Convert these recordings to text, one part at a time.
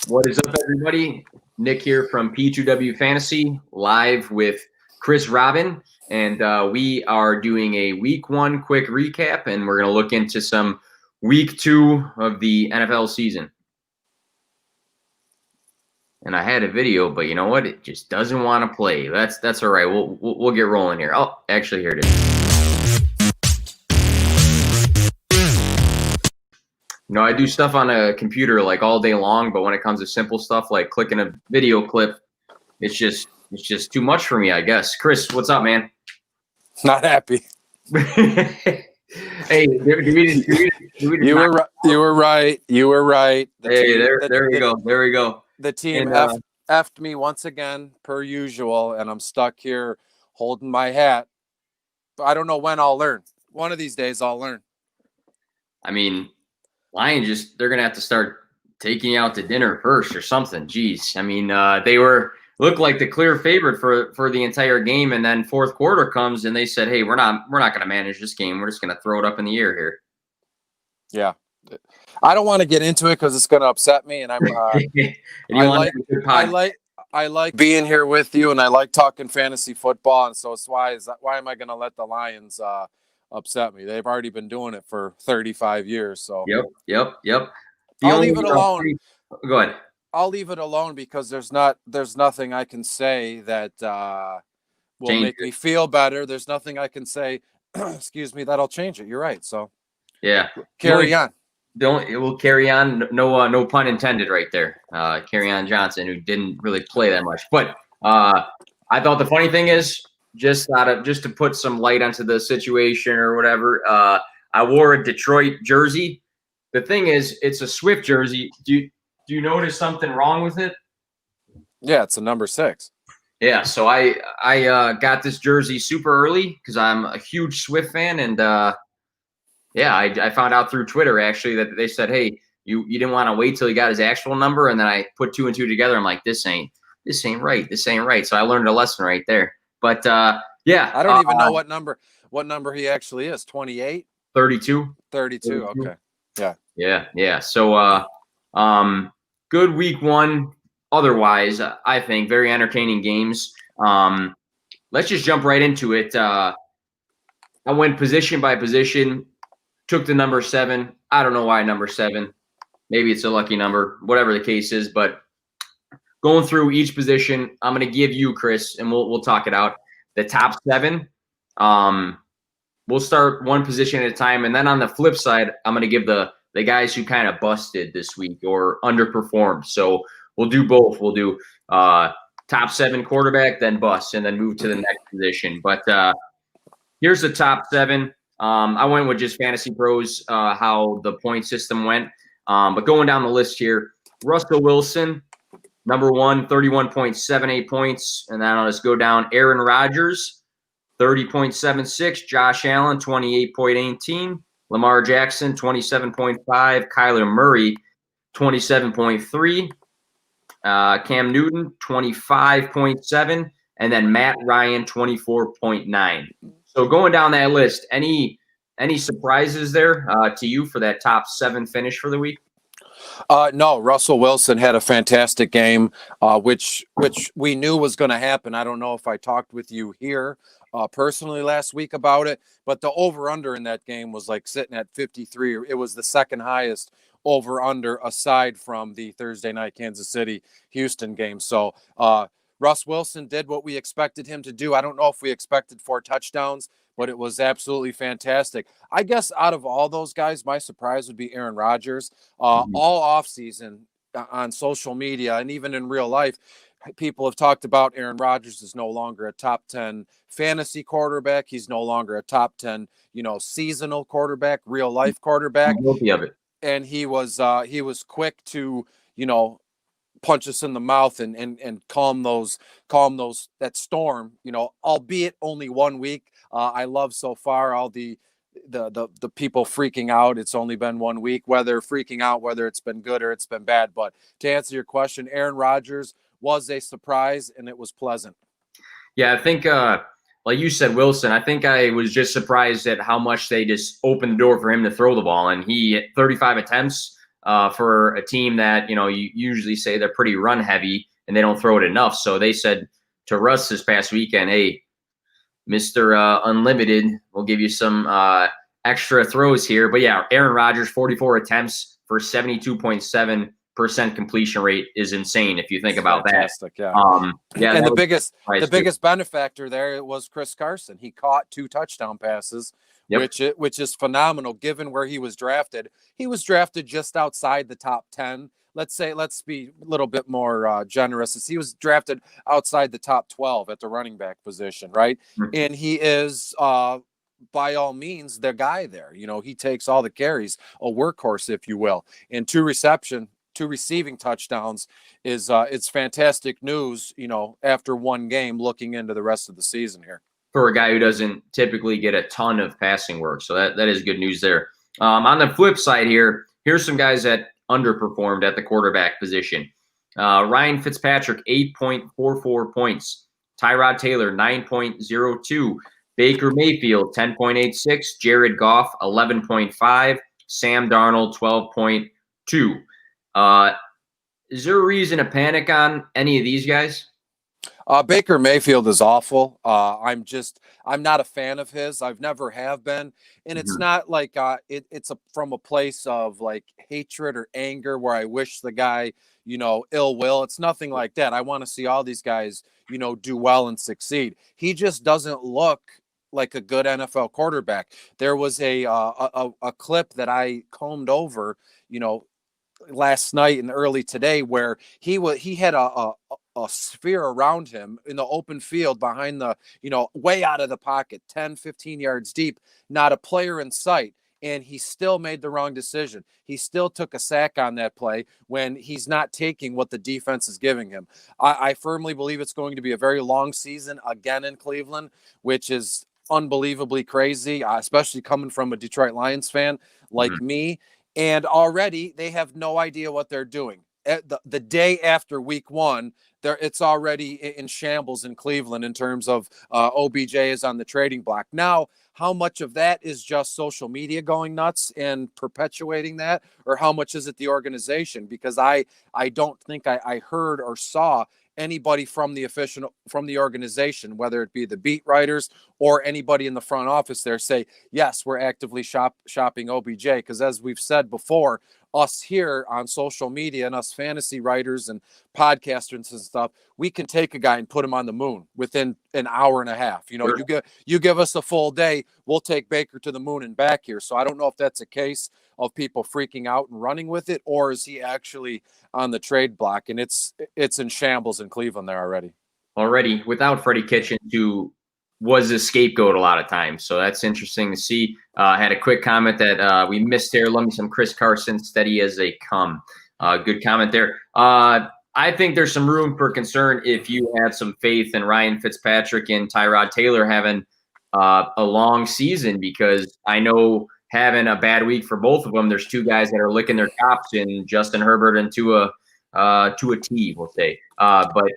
What is up, everybody? Nick here from P2W Fantasy, live with Chris Robin, and we are doing a Week 1 quick recap, and we're going to look into some Week 2 of the NFL season. And I had a video, but you know what? It just doesn't want to play. That's all right. We'll get rolling here. Oh, actually, here it is. I do stuff on a computer like all day long, but when it comes to simple stuff like clicking a video clip, it's just too much for me, I guess. Chris, what's up, man? Not happy. Hey, you were right. There we go. The team effed me once again, per usual, and I'm stuck here holding my hat. I don't know when I'll learn. One of these days I'll learn. I mean, Lions they're gonna have to start taking you out to dinner first or something. Jeez. I mean, they looked like the clear favorite for the entire game, and then fourth quarter comes and they said, hey, we're not gonna manage this game. We're just gonna throw it up in the air here. Yeah. I don't want to get into it because it's going to upset me, and I'm. I like being here with you, and I like talking fantasy football, and so it's why am I going to let the Lions upset me? They've already been doing it for 35 years. So. Yep. I'll leave it alone. Go ahead. I'll leave it alone because there's nothing I can say that will make me feel better. There's nothing I can say, excuse me, that'll change it. You're right. So. Yeah. Carry on. It will carry on. No pun intended right there. Carry on Johnson, who didn't really play that much. But I thought the funny thing is just to put some light onto the situation or whatever. I wore a Detroit jersey. The thing is, it's a Swift jersey. Do you notice something wrong with it? Yeah, it's a number 6. Yeah, so I got this jersey super early because I'm a huge Swift fan, and yeah, I found out through Twitter, actually, that they said, hey, you didn't want to wait till he got his actual number. And then I put 2 and 2 together. I'm like, this ain't right. This ain't right. So I learned a lesson right there. But, yeah. I don't even know what number he actually is. 28? 32. 32. Okay. Yeah. So good Week 1. Otherwise, I think very entertaining games. Let's just jump right into it. I went position by position. Took the number 7. I don't know why number 7. Maybe it's a lucky number, whatever the case is. But going through each position, I'm going to give you, Chris, and we'll talk it out, the top 7. We'll start one position at a time. And then on the flip side, I'm going to give the guys who kind of busted this week or underperformed. So we'll do both. We'll do top 7 quarterback, then bust, and then move to the next position. But here's the top 7. I went with just Fantasy Pros, how the point system went. But going down the list here, Russell Wilson, number 1, 31.78 points. And then I'll just go down. Aaron Rodgers, 30.76. Josh Allen, 28.18. Lamar Jackson, 27.5. Kyler Murray, 27.3. Cam Newton, 25.7. And then Matt Ryan, 24.9. So going down that list, any surprises there to you for that top 7 finish for the week? No, Russell Wilson had a fantastic game, which we knew was going to happen. I don't know if I talked with you here personally last week about it, but the over-under in that game was like sitting at 53. It was the second highest over-under aside from the Thursday night Kansas City-Houston game. So Russ Wilson did what we expected him to do. I don't know if we expected 4 touchdowns, but it was absolutely fantastic. I guess out of all those guys, my surprise would be Aaron Rodgers. All offseason on social media and even in real life, people have talked about Aaron Rodgers is no longer a top 10 fantasy quarterback. He's no longer a top 10, seasonal quarterback, real life quarterback. I'm guilty of it. And he was quick to, punch us in the mouth and calm that storm, albeit only 1 week. I love so far all the people freaking out. It's only been 1 week, whether it's been good or it's been bad. But to answer your question, Aaron Rodgers was a surprise and it was pleasant. Yeah, I think like you said, Wilson, I think I was just surprised at how much they just opened the door for him to throw the ball. And he, 35 attempts, for a team that, you usually say they're pretty run heavy and they don't throw it enough. So they said to Russ this past weekend, hey, Mr. Unlimited, we'll give you some extra throws here. But yeah, Aaron Rodgers, 44 attempts for 72.7% completion rate is insane if you think about fantastic, that. Yeah. And the biggest benefactor there was Chris Carson. He caught 2 touchdown passes, yep. which is phenomenal given where he was drafted. He was drafted just outside the top 10. Let's be a little bit more generous. He was drafted outside the top 12 at the running back position, right? Mm-hmm. And he is, by all means, the guy there. He takes all the carries, a workhorse, if you will. And 2 receiving touchdowns is it's fantastic news, after one game looking into the rest of the season here. For a guy who doesn't typically get a ton of passing work. So that is good news there. On the flip side here's some guys that underperformed at the quarterback position. Ryan Fitzpatrick, 8.44 points. Tyrod Taylor, 9.02. Baker Mayfield, 10.86. Jared Goff, 11.5. Sam Darnold, 12.2. Is there a reason to panic on any of these guys? Baker Mayfield is awful. I'm not a fan of his. I've never have been. And it's not like it's from a place of like hatred or anger where I wish the guy, ill will. It's nothing like that. I want to see all these guys, do well and succeed. He just doesn't look like a good NFL quarterback. There was a clip that I combed over, last night and early today where he had a sphere around him in the open field behind the, way out of the pocket, 10-15 yards deep, not a player in sight. And he still made the wrong decision. He still took a sack on that play when he's not taking what the defense is giving him. I firmly believe it's going to be a very long season again in Cleveland, which is unbelievably crazy, especially coming from a Detroit Lions fan like me. And already they have no idea what they're doing. The day after week 1, it's already in shambles in Cleveland in terms of OBJ is on the trading block. Now, how much of that is just social media going nuts and perpetuating that, or how much is it the organization? Because I don't think I heard or saw anybody from the organization, whether it be the beat writers or anybody in the front office there, say, yes, we're actively shopping OBJ. Because as we've said before, us here on social media and us fantasy writers and podcasters and stuff, we can take a guy and put him on the moon within an hour and a half. You give us a full day, we'll take Baker to the moon and back here. So I don't know if that's a case of people freaking out and running with it, or is he actually on the trade block? And it's in shambles in Cleveland there already. Without Freddie Kitchens, who was a scapegoat a lot of times. So that's interesting to see. Had a quick comment that we missed here. Love me some Chris Carson, steady as they come. Good comment there. I think there's some room for concern if you have some faith in Ryan Fitzpatrick and Tyrod Taylor having a long season, because I know having a bad week for both of them, there's 2 guys that are licking their chops in Justin Herbert and to a T, we'll say. But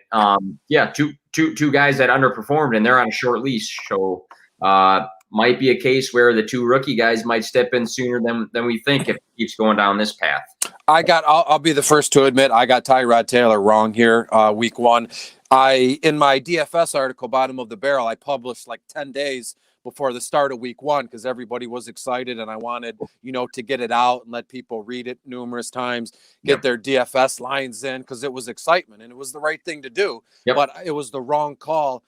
two guys that underperformed, and they're on a short leash. So might be a case where the 2 rookie guys might step in sooner than we think if it keeps going down this path. I'll be the first to admit I got Tyrod Taylor wrong here. Week 1, in my DFS article, bottom of the barrel, I published like 10 days before the start of week 1 because everybody was excited and I wanted, to get it out and let people read it numerous times, get their DFS lines in, because it was excitement and it was the right thing to do. But it was the wrong call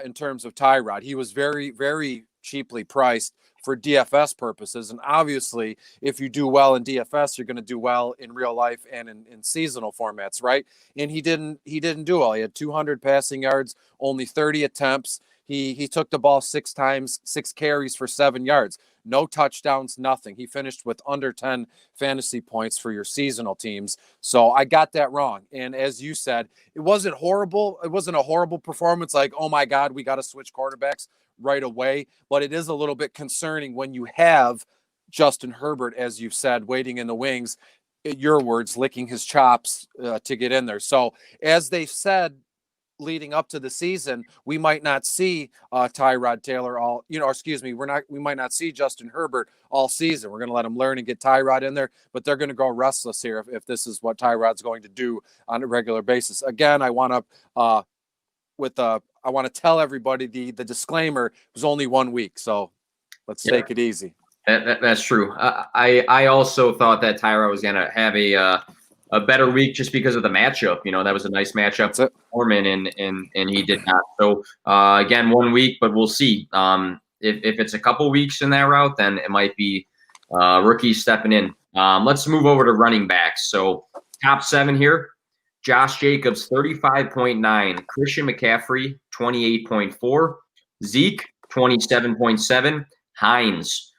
in terms of Tyrod. He was very, very cheaply priced for DFS purposes. And obviously, if you do well in DFS, you're going to do well in real life and in seasonal formats, right? And he didn't do well. He had 200 passing yards, only 30 attempts. He took the ball 6 times, 6 carries for 7 yards, no touchdowns, nothing. He finished with under 10 fantasy points for your seasonal teams. So I got that wrong. And as you said, it wasn't horrible. It wasn't a horrible performance like, oh my God, we got to switch quarterbacks right away. But it is a little bit concerning when you have Justin Herbert, as you've said, waiting in the wings, your words, licking his chops to get in there. So as they said, leading up to the season, we might not see Tyrod Taylor we might not see Justin Herbert all season. We're going to let him learn and get Tyrod in there, but they're going to go restless here if this is what Tyrod's going to do on a regular basis. Again, I want to tell everybody the disclaimer was only 1 week, so let's take it easy. That's true. I also thought that Tyrod was going to have a better week just because of the matchup. That was a nice matchup for Foreman, and he did not. So again, 1 week, but we'll see. If it's a couple weeks in that route, then it might be rookies stepping in. Let's move over to running backs. So top 7 here: Josh Jacobs 35.9, Christian McCaffrey 28.4, Zeke 27.7, Hines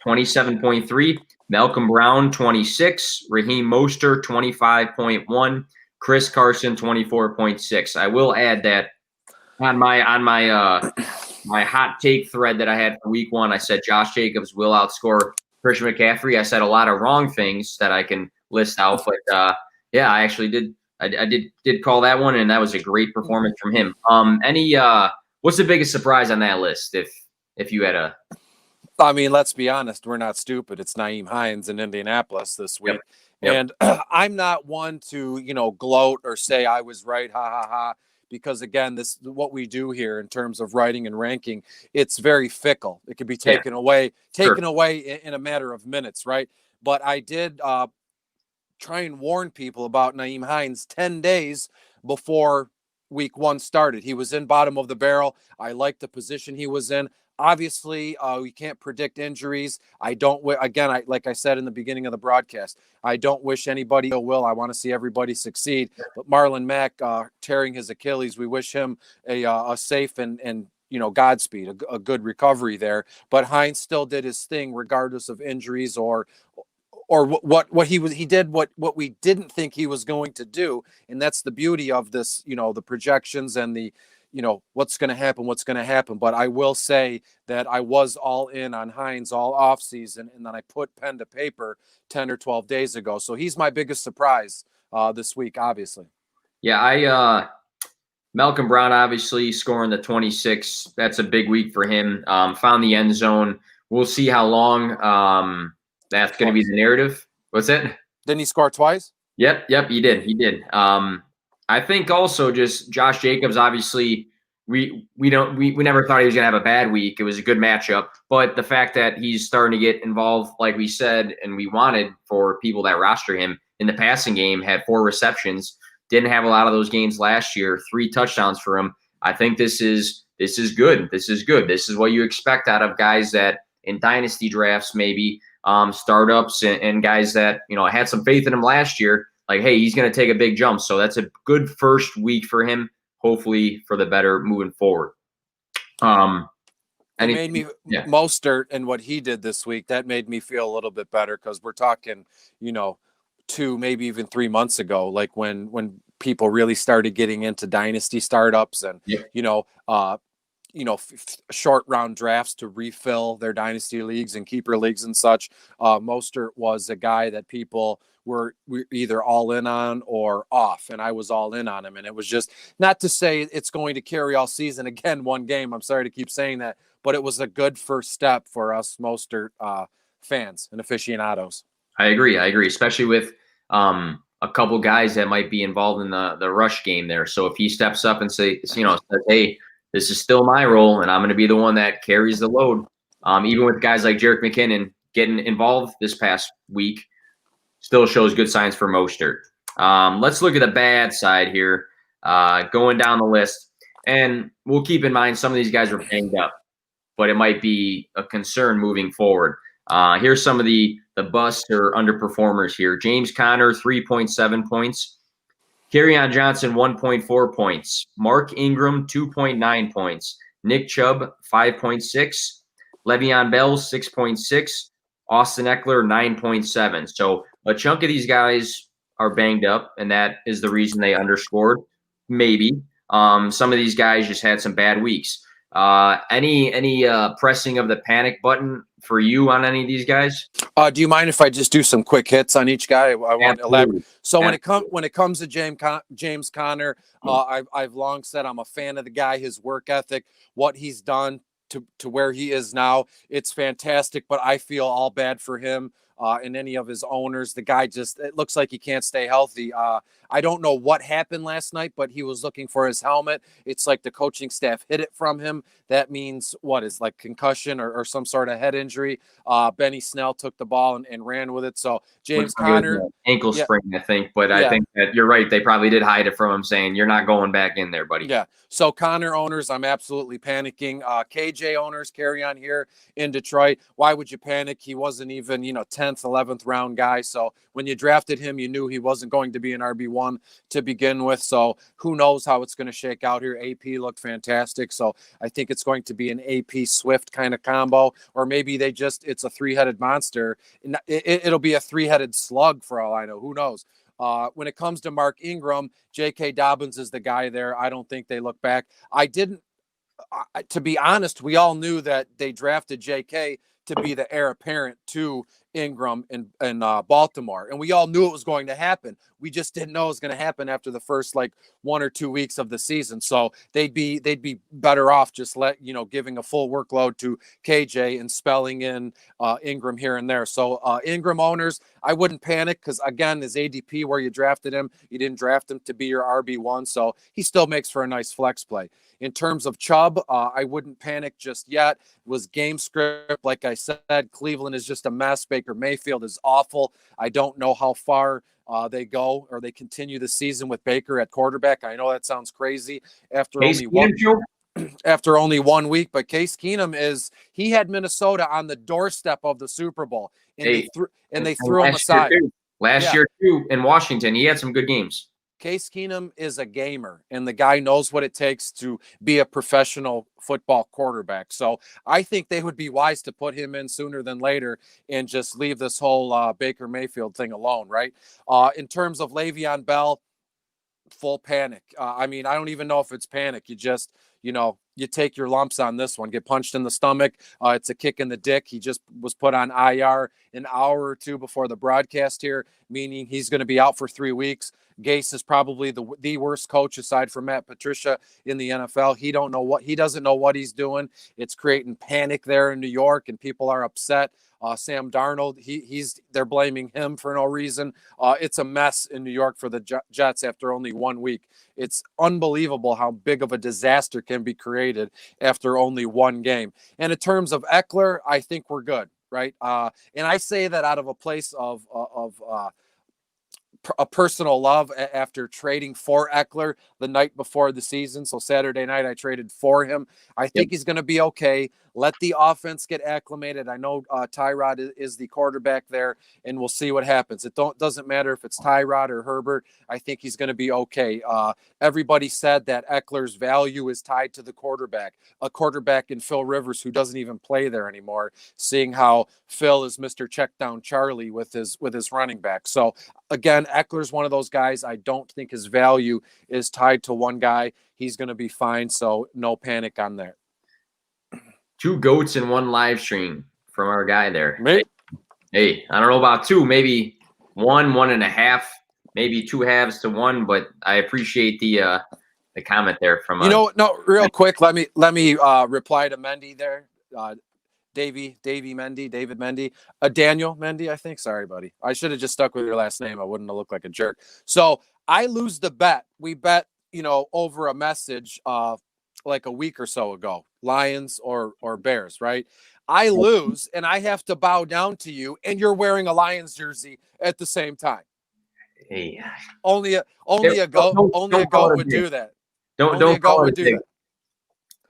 27.3, Malcolm Brown 26, Raheem Mostert 25.1, Chris Carson 24.6. I will add that on my my hot take thread that I had for week 1, I said Josh Jacobs will outscore Christian McCaffrey. I said a lot of wrong things that I can list out, but yeah, I actually did. I did call that one, and that was a great performance from him. What's the biggest surprise on that list? If you had a I mean, let's be honest. We're not stupid. It's Nyheim Hines in Indianapolis this week. Yep. And I'm not one to, gloat or say I was right. Ha, ha, ha. Because, again, this what we do here in terms of writing and ranking. It's very fickle. It could be taken away in a matter of minutes, right? But I did try and warn people about Nyheim Hines 10 days before week 1 started. He was in bottom of the barrel. I liked the position he was in. Obviously, we can't predict injuries. Like I said in the beginning of the broadcast, I don't wish anybody ill will. I want to see everybody succeed. But Marlon Mack tearing his Achilles, we wish him a safe and Godspeed, a good recovery there. But Hines still did his thing regardless of injuries or what he did what we didn't think he was going to do. And that's the beauty of this, the projections and the what's going to happen. But I will say that I was all in on Hines all offseason, and then I put pen to paper 10 or 12 days ago. So he's my biggest surprise this week, obviously. Yeah, Malcolm Brown obviously scoring the 26. That's a big week for him. Found the end zone. We'll see how long that's going to be the narrative. What's it? Didn't he score twice? Yep, he did. I think also just Josh Jacobs, obviously, we never thought he was going to have a bad week. It was a good matchup. But the fact that he's starting to get involved, like we said, and we wanted for people that roster him in the passing game, had 4 receptions, didn't have a lot of those games last year, 3 touchdowns for him. I think this is good. This is good. This is what you expect out of guys that in dynasty drafts, maybe startups and guys that, had some faith in him last year. Like, hey, he's going to take a big jump. So that's a good first week for him, hopefully for the better moving forward. It made me Mostert and what he did this week, that made me feel a little bit better because we're talking, 2, maybe even 3 months ago, like when people really started getting into dynasty startups and, short round drafts to refill their dynasty leagues and keeper leagues and such. Mostert was a guy that people were either all in on or off, and I was all in on him. And it was just not to say it's going to carry all season. Again, 1 game. I'm sorry to keep saying that, but it was a good first step for us Mostert fans and aficionados. I agree, especially with a couple guys that might be involved in the rush game there. So if he steps up and says, hey, this is still my role, and I'm going to be the one that carries the load. Even with guys like Jerick McKinnon getting involved this past week, still shows good signs for Mostert. Let's look at the bad side here, going down the list. And we'll keep in mind some of these guys are banged up, but it might be a concern moving forward. Here's some of the busts or underperformers here. James Conner, 3.7 points. Kerryon Johnson, 1.4 points. Mark Ingram, 2.9 points. Nick Chubb, 5.6. Le'Veon Bell, 6.6. Austin Eckler, 9.7. So a chunk of these guys are banged up, and that is the reason they underscored, maybe. Some of these guys just had some bad weeks. Any pressing of the panic button for you on any of these guys? Do you mind if I just do some quick hits on each guy? I want to elaborate. Absolutely. So Absolutely. when it comes to James Conner, I've long said I'm a fan of the guy, his work ethic, what he's done to where he is now. It's fantastic, but I feel all bad for him and any of his owners. The guy it looks like he can't stay healthy. I don't know what happened last night, but he was looking for his helmet. It's like the coaching staff hid it from him. That means what is like concussion or some sort of head injury. Benny Snell took the ball and ran with it. So James Looks like it was Conner, an ankle yeah, sprain, I think. But I yeah, think that you're right. They probably did hide it from him, saying you're not going back in there, buddy. yeah. So Connor owners, I'm absolutely panicking. KJ owners, carry on here in Detroit. Why would you panic? He wasn't even 10th, 11th round guy. So when you drafted him, you knew he wasn't going to be an RB1 to begin with. So who knows how it's going to shake out here? AP looked fantastic. So I think it's going to be an AP Swift kind of combo, or maybe it's a three-headed monster. It'll be a three-headed slug for all I know. Who knows? When it comes to Mark Ingram, J.K. Dobbins is the guy there. I don't think they look back. To be honest, we all knew that they drafted J.K. to be the heir apparent to Ingram in Baltimore. And we all knew it was going to happen. We just didn't know it was going to happen after the first 1 or 2 weeks of the season. So they'd be better off just giving a full workload to KJ and spelling in Ingram here and there. So Ingram owners, I wouldn't panic because again, his ADP where you drafted him, you didn't draft him to be your RB1. So he still makes for a nice flex play. In terms of Chubb, I wouldn't panic just yet. It was game script. Like I said, Cleveland is just a mess. Baker Mayfield is awful. I don't know how far they go or they continue the season with Baker at quarterback. I know that sounds crazy after after only 1 week, but Case Keenum he had Minnesota on the doorstep of the Super Bowl, and they threw him aside. Last year too in Washington, he had some good games. Case Keenum is a gamer, and the guy knows what it takes to be a professional football quarterback. So I think they would be wise to put him in sooner than later and just leave this whole Baker Mayfield thing alone, right? In terms of Le'Veon Bell, full panic. I don't even know if it's panic. You just, you take your lumps on this one, get punched in the stomach. It's a kick in the dick. He just was put on IR an hour or two before the broadcast here, meaning he's going to be out for 3 weeks. Gase is probably the worst coach aside from Matt Patricia in the NFL. He doesn't know what he's doing. It's creating panic there in New York, and people are upset. Sam Darnold, they're blaming him for no reason. It's a mess in New York for the Jets after only 1 week. It's unbelievable how big of a disaster can be created after only one game. And in terms of Eckler, I think we're good, right? And I say that out of a place of a personal love after trading for Eckler the night before the season. So Saturday night, I traded for him. I think he's going to be okay. Let the offense get acclimated. I know Tyrod is the quarterback there, and we'll see what happens. It doesn't matter if it's Tyrod or Herbert. I think he's going to be okay. Everybody said that Eckler's value is tied to the quarterback, a quarterback in Phil Rivers who doesn't even play there anymore, seeing how Phil is Mr. Checkdown Charlie with his running back. So again, Eckler's one of those guys. I don't think his value is tied to one guy. He's going to be fine, so no panic on there. 2 goats in one live stream from our guy there. Me? Hey, I don't know about 2, maybe 1.5, maybe 2 halves to 1, but I appreciate the comment there from real quick. Let me reply to Mendy there. David Mendy, Daniel Mendy, I think. Sorry, buddy. I should have just stuck with your last name. I wouldn't have looked like a jerk. So I lose the bet. We bet, over a message like a week or so ago, Lions or Bears, right? I lose and I have to bow down to you, and you're wearing a Lions jersey at the same time. Hey, only a goat would do that. Don't call it a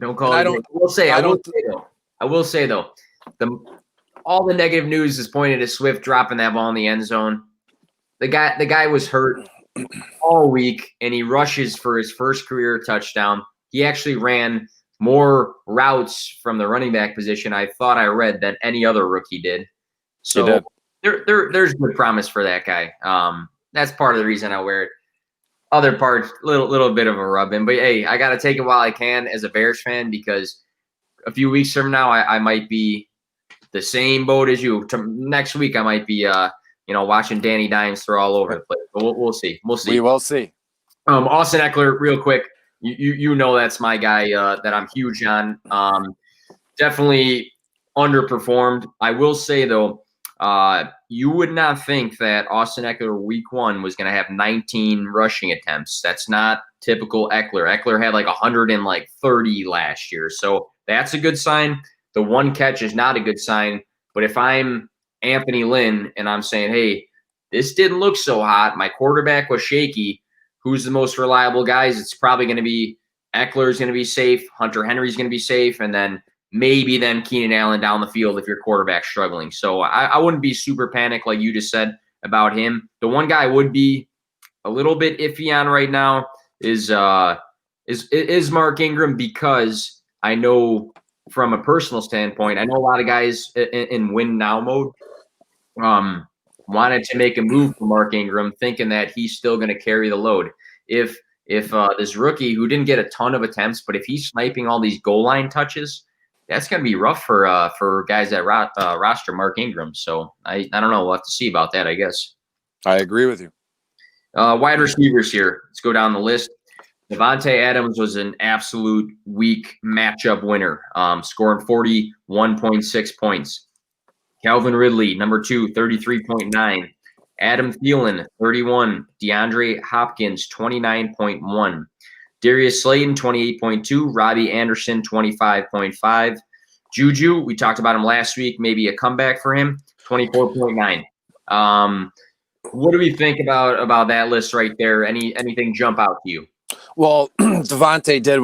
Don't call it. I will say though, all the negative news is pointed to Swift dropping that ball in the end zone. The guy was hurt all week, and he rushes for his first career touchdown. He actually ran more routes from the running back position, I thought I read, than any other rookie did. So there's good promise for that guy. That's part of the reason I wear it. Other parts, little bit of a rub in. But hey, I got to take it while I can as a Bears fan, because a few weeks from now, I might be the same boat as you. Next week, I might be, watching Danny Dimes throw all over the place. But we'll see. We'll see. We will see. Austin Eckler, real quick. You know that's my guy that I'm huge on. Definitely underperformed. I will say, though, you would not think that Austin Eckler week 1 was going to have 19 rushing attempts. That's not typical Eckler. Eckler had like 130 last year. So that's a good sign. The one catch is not a good sign. But if I'm Anthony Lynn and I'm saying, hey, this didn't look so hot, my quarterback was shaky, who's the most reliable guys? It's probably going to be Eckler's going to be safe, Hunter Henry's going to be safe, and then maybe then Keenan Allen down the field if your quarterback's struggling. So I wouldn't be super panicked like you just said about him. The one guy I would be a little bit iffy on right now is Mark Ingram, because I know from a personal standpoint, I know a lot of guys in win now mode wanted to make a move for Mark Ingram, thinking that he's still going to carry the load. If this rookie who didn't get a ton of attempts, but if he's sniping all these goal line touches, that's going to be rough for guys that roster Mark Ingram. So I don't know. We'll have to see about that, I guess. I agree with you. Wide receivers here. Let's go down the list. Devontae Adams was an absolute weak matchup winner, scoring 41.6 points. Calvin Ridley, number 2, 33.9. Adam Thielen, 31. DeAndre Hopkins, 29.1. Darius Slayton, 28.2. Robbie Anderson, 25.5. Juju, we talked about him last week, maybe a comeback for him, 24.9. What do we think about that list right there? Anything jump out to you? Well, Devontae did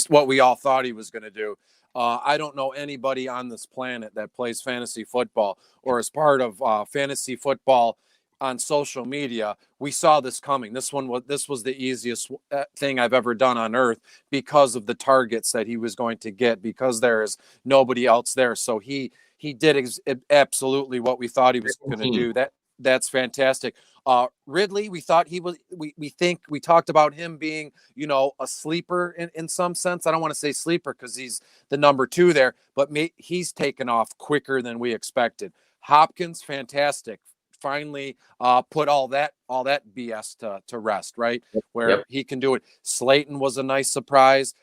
what we all thought he was going to do. I don't know anybody on this planet that plays fantasy football or is part of fantasy football on social media. We saw this coming. This was the easiest thing I've ever done on earth because of the targets that he was going to get, because there is nobody else there. So he did absolutely what we thought he was going to do. That's fantastic. Ridley, we thought he was. We talked about him being, a sleeper in some sense. I don't want to say sleeper because he's the number 2 there, but he's taken off quicker than we expected. Hopkins, fantastic. Finally, put all that BS to rest, right? Where he can do it. Slayton was a nice surprise.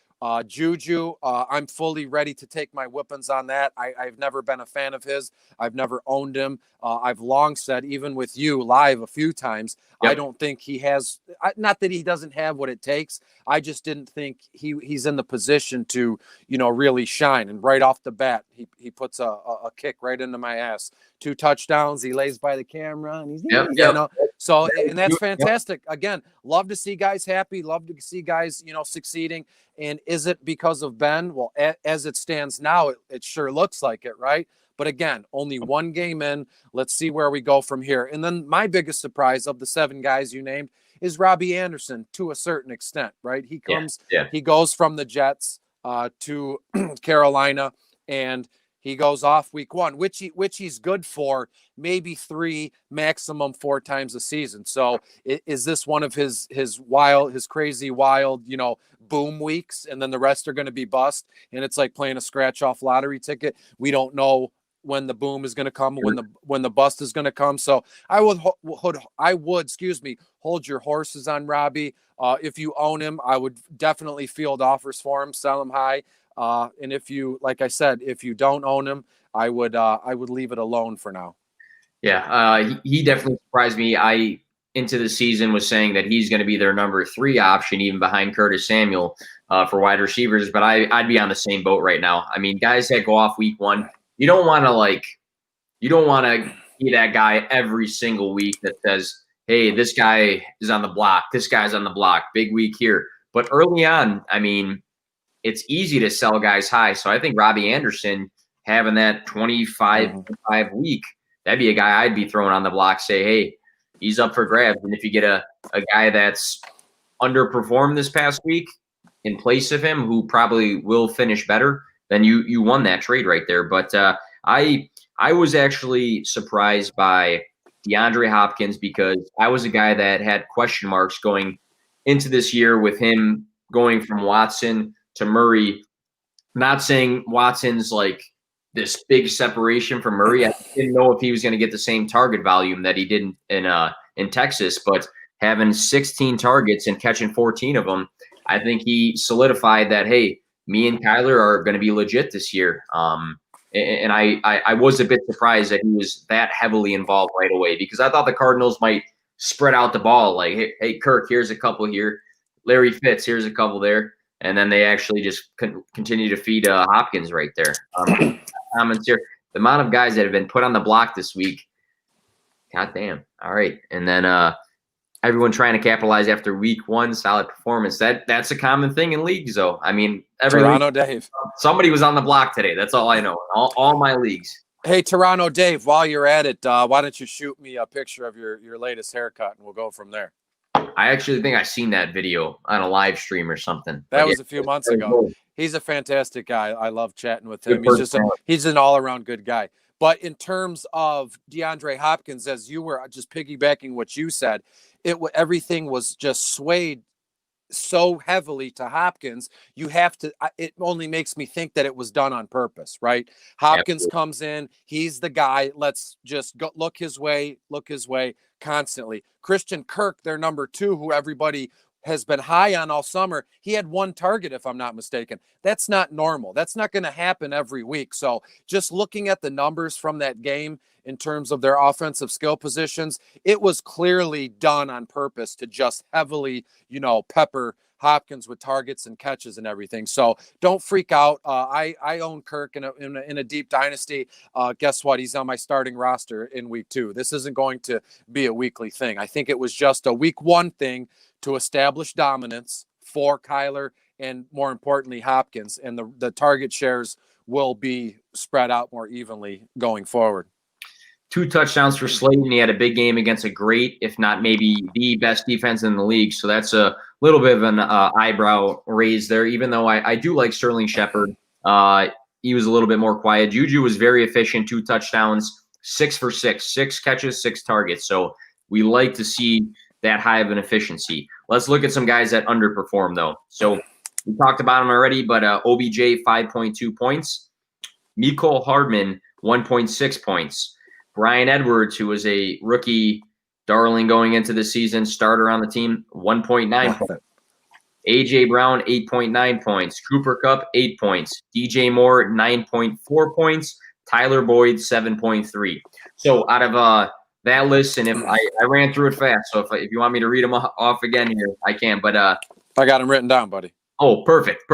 Juju, I'm fully ready to take my whippings on that. I've never been a fan of his. I've never owned him. I've long said, even with you live a few times, I don't think he has, not that he doesn't have what it takes. I just didn't think he's in the position to, really shine. And right off the bat, he puts a kick right into my ass. 2 touchdowns. He lays by the camera and he's, so, and that's fantastic. Again, love to see guys happy. Love to see guys, succeeding. And is it because of Ben? Well, as it stands now, it sure looks like it, right? But again, only 1 game in. Let's see where we go from here. And then my biggest surprise of the 7 guys you named is Robbie Anderson to a certain extent, right? He goes from the Jets to Carolina, and he goes off week 1, which he's good for maybe 3, maximum 4 times a season. So is this one of his crazy wild, boom weeks, and then the rest are going to be bust? And it's like playing a scratch off lottery ticket. We don't know when the boom is going to come, when the bust is going to come. So I would hold your horses on Robbie. If you own him, I would definitely field offers for him, sell him high. And if you, like I said, if you don't own him, I would leave it alone for now. Yeah. He definitely surprised me. I, into the season, was saying that he's going to be their number 3 option, even behind Curtis Samuel, for wide receivers. But I'd be on the same boat right now. I mean, guys that go off week 1, you don't want to be that guy every single week that says, hey, this guy is on the block. This guy's on the block. Big week here. But early on, I mean, it's easy to sell guys high. So I think Robbie Anderson having that 25 week, that'd be a guy I'd be throwing on the block, say, hey, he's up for grabs. And if you get a guy that's underperformed this past week in place of him, who probably will finish better, then you won that trade right there. But I was actually surprised by DeAndre Hopkins, because I was a guy that had question marks going into this year with him going from Watson to Murray. not saying Watson's like this big separation from Murray. I didn't know if he was going to get the same target volume that he did in Texas, but having 16 targets and catching 14 of them, I think he solidified that, hey, me and Kyler are going to be legit this year. And I was a bit surprised that he was that heavily involved right away, because I thought the Cardinals might spread out the ball. Like, hey, Kirk, here's a couple here. Larry Fitz, here's a couple there. And then they actually just continue to feed Hopkins right there. Comments here. The amount of guys that have been put on the block this week. God damn. All right. And then everyone trying to capitalize after week one, solid performance. That's a common thing in leagues, though. I mean, Toronto Dave. Somebody was on the block today. That's all I know. All my leagues. Hey, Toronto Dave, while you're at it, why don't you shoot me a picture of your latest haircut, and we'll go from there. I actually think I seen that video on a live stream or something. That was a few months ago. He's a fantastic guy. I love chatting with him. He's an all-around good guy. But in terms of DeAndre Hopkins, as you were just piggybacking what you said, everything was just swayed so heavily to Hopkins. You have to, it only makes me think that it was done on purpose, right? Hopkins comes in, he's the guy. Let's just go look his way constantly. Christian Kirk, their number 2, who everybody has been high on all summer. He had 1 target, if I'm not mistaken. That's not normal. That's not going to happen every week. So just looking at the numbers from that game in terms of their offensive skill positions, it was clearly done on purpose to just heavily, pepper Hopkins with targets and catches and everything. So don't freak out. I own Kirk in a deep dynasty. Guess what? He's on my starting roster in week 2. This isn't going to be a weekly thing. I think it was just a week 1 thing to establish dominance for Kyler and, more importantly, Hopkins. And the target shares will be spread out more evenly going forward. 2 touchdowns for Slayton. He had a big game against a great, if not maybe the best defense in the league. So that's a little bit of an eyebrow raise there, even though I do like Sterling Shepard. He was a little bit more quiet. Juju was very efficient, 2 touchdowns, 6 for 6, 6 catches, 6 targets. So we like to see that high of an efficiency. Let's look at some guys that underperform, though. So we talked about him already, but OBJ, 5.2 points. Mecole Hardman, 1.6 points. Brian Edwards, who was a rookie darling going into the season, starter on the team, 1.9 points. A.J. Brown, 8.9 points. Cooper Kupp, 8 points. DJ Moore, 9.4 points. Tyler Boyd, 7.3. So out of that list, and if I ran through it fast, so if you want me to read them off again here, I can. But I got them written down, buddy. Oh, perfect.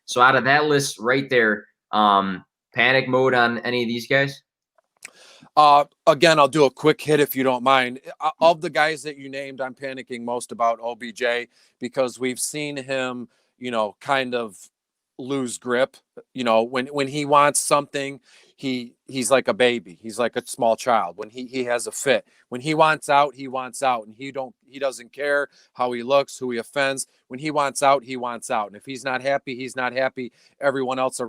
So out of that list right there, panic mode on any of these guys? Again, I'll do a quick hit if you don't mind. Of the guys that you named, I'm panicking most about OBJ because we've seen him, kind of lose grip. When he wants something, he's like a baby. He's like a small child. When he has a fit, when he wants out, and he doesn't care how he looks, who he offends. When he wants out, he wants out. And if he's not happy, he's not happy. Everyone else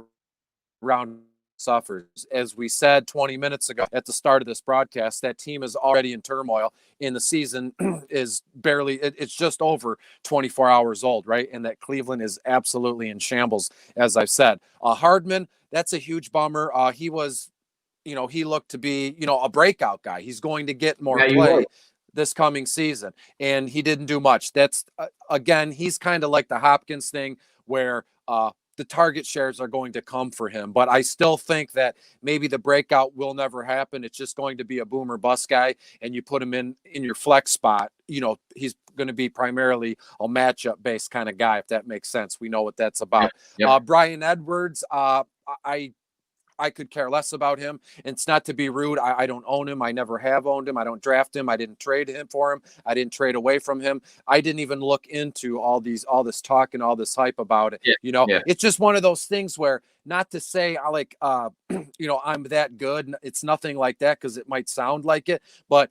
around suffers. As we said 20 minutes ago at the start of this broadcast, that team is already in turmoil, and the season is it's just over 24 hours old, right? And that Cleveland is absolutely in shambles, as I've said. Hardman, that's a huge bummer. He was, he looked to be, a breakout guy. He's going to get more play this coming season, and he didn't do much. That's again, he's kind of like the Hopkins thing where the target shares are going to come for him. But I still think that maybe the breakout will never happen. It's just going to be a boomer bust guy, and you put him in your flex spot. He's going to be primarily a matchup based kind of guy, if that makes sense. We know what that's about. Yep. Brian Edwards, I could care less about him. And it's not to be rude. I don't own him. I never have owned him. I don't draft him. I didn't trade him for him. I didn't trade away from him. I didn't even look into all this talk and all this hype about it. Yeah. It's just one of those things where, not to say I like, I'm that good. It's nothing like that, because it might sound like it, but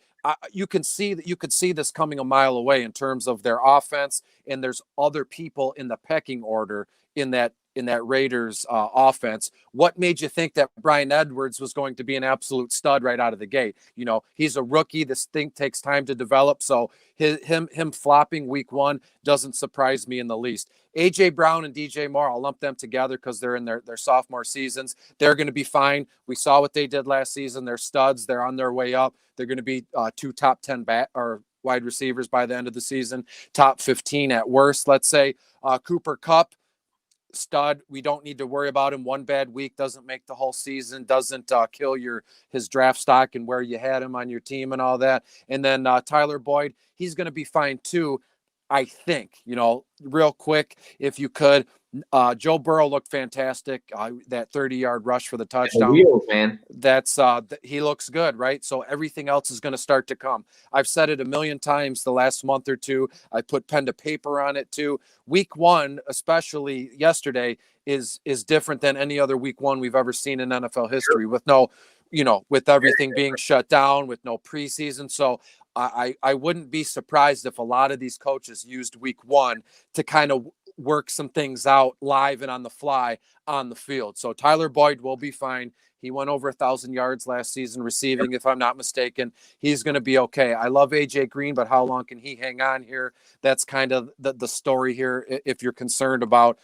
you could see this coming a mile away in terms of their offense. And there's other people in the pecking order in that Raiders offense. What made you think that Brian Edwards was going to be an absolute stud right out of the gate? You know, he's a rookie. This thing takes time to develop. So him flopping week one doesn't surprise me in the least. AJ Brown and DJ Moore, I'll lump them together because they're in their sophomore seasons. They're going to be fine. We saw what they did last season. They're studs. They're on their way up. They're going to be 2 top 10 wide receivers by the end of the season, top 15 at worst, let's say. Cooper Kupp, stud. We don't need to worry about him. One bad week doesn't make the whole season, doesn't kill his draft stock and where you had him on your team and all that. And then Tyler Boyd, he's going to be fine too, I think. You know, real quick, if you could, Joe Burrow looked fantastic. That 30-yard rush for the touchdown. Wheels, man. That's he looks good, right? So everything else is going to start to come. I've said it a million times the last month or two. I put pen to paper on it too. Week one, especially yesterday, is different than any other week one we've ever seen in NFL history, with no, you know, with everything being shut down, with no preseason. So I wouldn't be surprised if a lot of these coaches used week one to kind of work some things out live and on the fly on the field. So Tyler Boyd will be fine. He went over 1,000 yards last season receiving, if I'm not mistaken. He's going to be okay. I love AJ Green, but how long can he hang on here? That's kind of the story here. If you're concerned about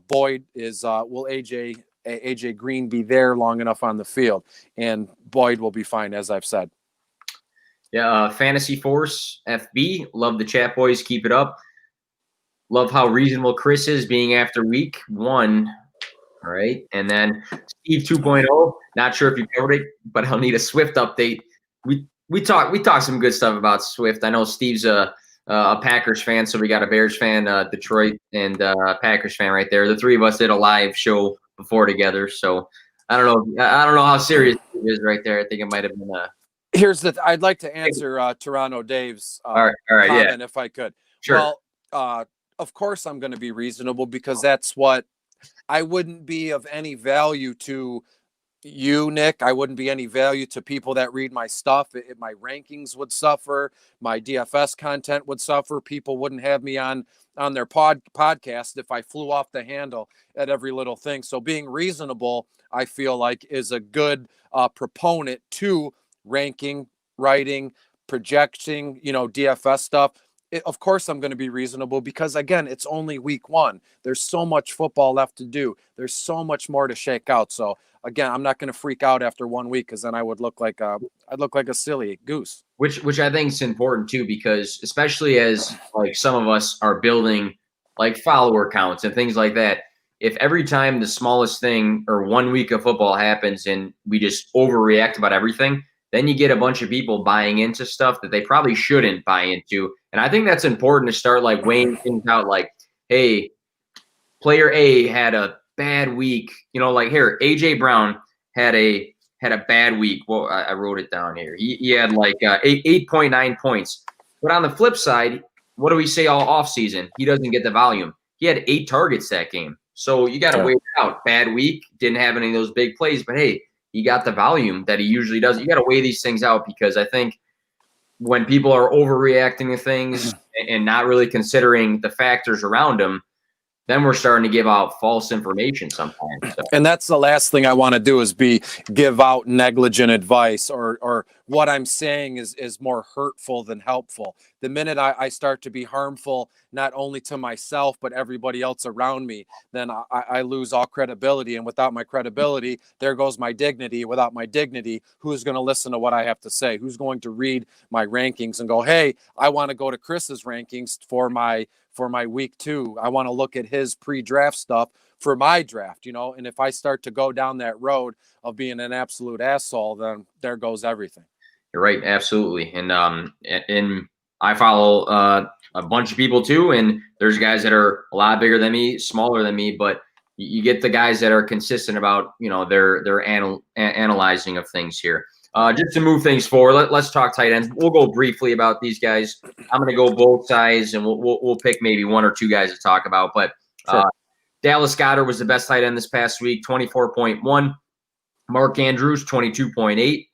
Boyd, is will AJ Green be there long enough on the field? And Boyd will be fine, as I've said. Yeah, Fantasy Force FB. Love the chat, boys. Keep it up. Love how reasonable Chris is being after week one. All right. And then Steve 2.0. Not sure if you covered it, but I'll need a Swift update. We talked some good stuff about Swift. I know Steve's a Packers fan, so we got a Bears fan, Detroit, and Packers fan right there. The three of us did a live show before together. So I don't know how serious it is right there. I think it might have been I'd like to answer Toronto Dave's all right, comment, yeah. if I could. Sure. Well, of course I'm going to be reasonable, because that's what I wouldn't be of any value to you, Nick. I wouldn't be any value to people that read my stuff. My rankings would suffer. My DFS content would suffer. People wouldn't have me on their podcast if I flew off the handle at every little thing. So being reasonable, I feel like, is a good proponent to ranking, writing, projecting, DFS stuff. Of course I'm going to be reasonable, because again, it's only week one. There's so much football left to do. There's so much more to shake out. So again, I'm not going to freak out after 1 week, because then I would look like a silly goose. Which I think is important too, because especially as like some of us are building like follower counts and things like that, if every time the smallest thing or 1 week of football happens and we just overreact about everything, then you get a bunch of people buying into stuff that they probably shouldn't buy into. And I think that's important to start like weighing things out, like, hey, player A had a bad week. Like here, AJ Brown had a bad week. Well, I wrote it down here. He had like 8.9 points. But on the flip side, what do we say all offseason? He doesn't get the volume. He had 8 targets that game. So you got to weigh it out. Bad week, didn't have any of those big plays, but hey, he got the volume that he usually does. You got to weigh these things out, because I think when people are overreacting to things and not really considering the factors around them, then we're starting to give out false information sometimes. So. And that's the last thing I want to do, is give out negligent advice, or what I'm saying is more hurtful than helpful. The minute I start to be harmful, not only to myself, but everybody else around me, then I lose all credibility. And without my credibility, there goes my dignity. Without my dignity, who's going to listen to what I have to say? Who's going to read my rankings and go, hey, I want to go to Chris's rankings for my week 2. I want to look at his pre-draft stuff for my draft, and if I start to go down that road of being an absolute asshole, then there goes everything. You're right. Absolutely. And I follow a bunch of people too. And there's guys that are a lot bigger than me, smaller than me, but you get the guys that are consistent about, their analyzing of things here. Just to move things forward, let's talk tight ends. We'll go briefly about these guys. I'm going to go both sides, and we'll pick maybe 1 or 2 guys to talk about. But sure. Dallas Goedert was the best tight end this past week, 24.1. Mark Andrews, 22.8.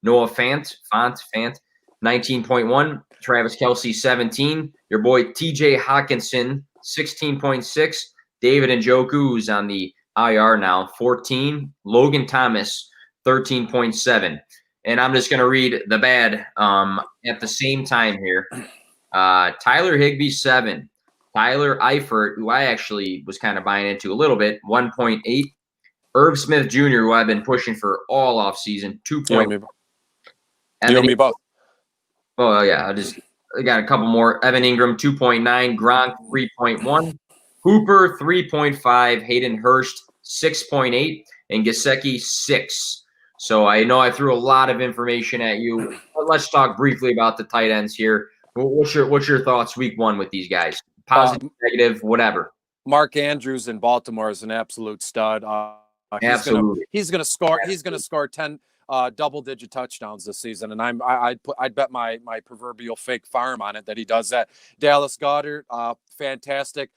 Noah Fant, 19.1. Travis Kelce, 17. Your boy T.J. Hawkinson, 16.6. David Njoku, who's on the IR now, 14. Logan Thomas, 13.7. And I'm just going to read the bad at the same time here. Tyler Higbee, 7. Tyler Eifert, who I actually was kind of buying into a little bit, 1.8. Irv Smith Jr., who I've been pushing for all offseason, 2.0. You and me both. Oh, yeah. I got a couple more. Evan Ingram, 2.9. Gronk, 3.1. Hooper, 3.5. Hayden Hurst, 6.8. And Gesicki, 6. So I know I threw a lot of information at you. But let's talk briefly about the tight ends here. What's your thoughts week 1 with these guys? Positive, negative, whatever. Mark Andrews in Baltimore is an absolute stud. Absolutely. He's gonna score. He's gonna score 10 double-digit touchdowns this season, and I'd bet my proverbial fake farm on it that he does that. Dallas Goedert, fantastic.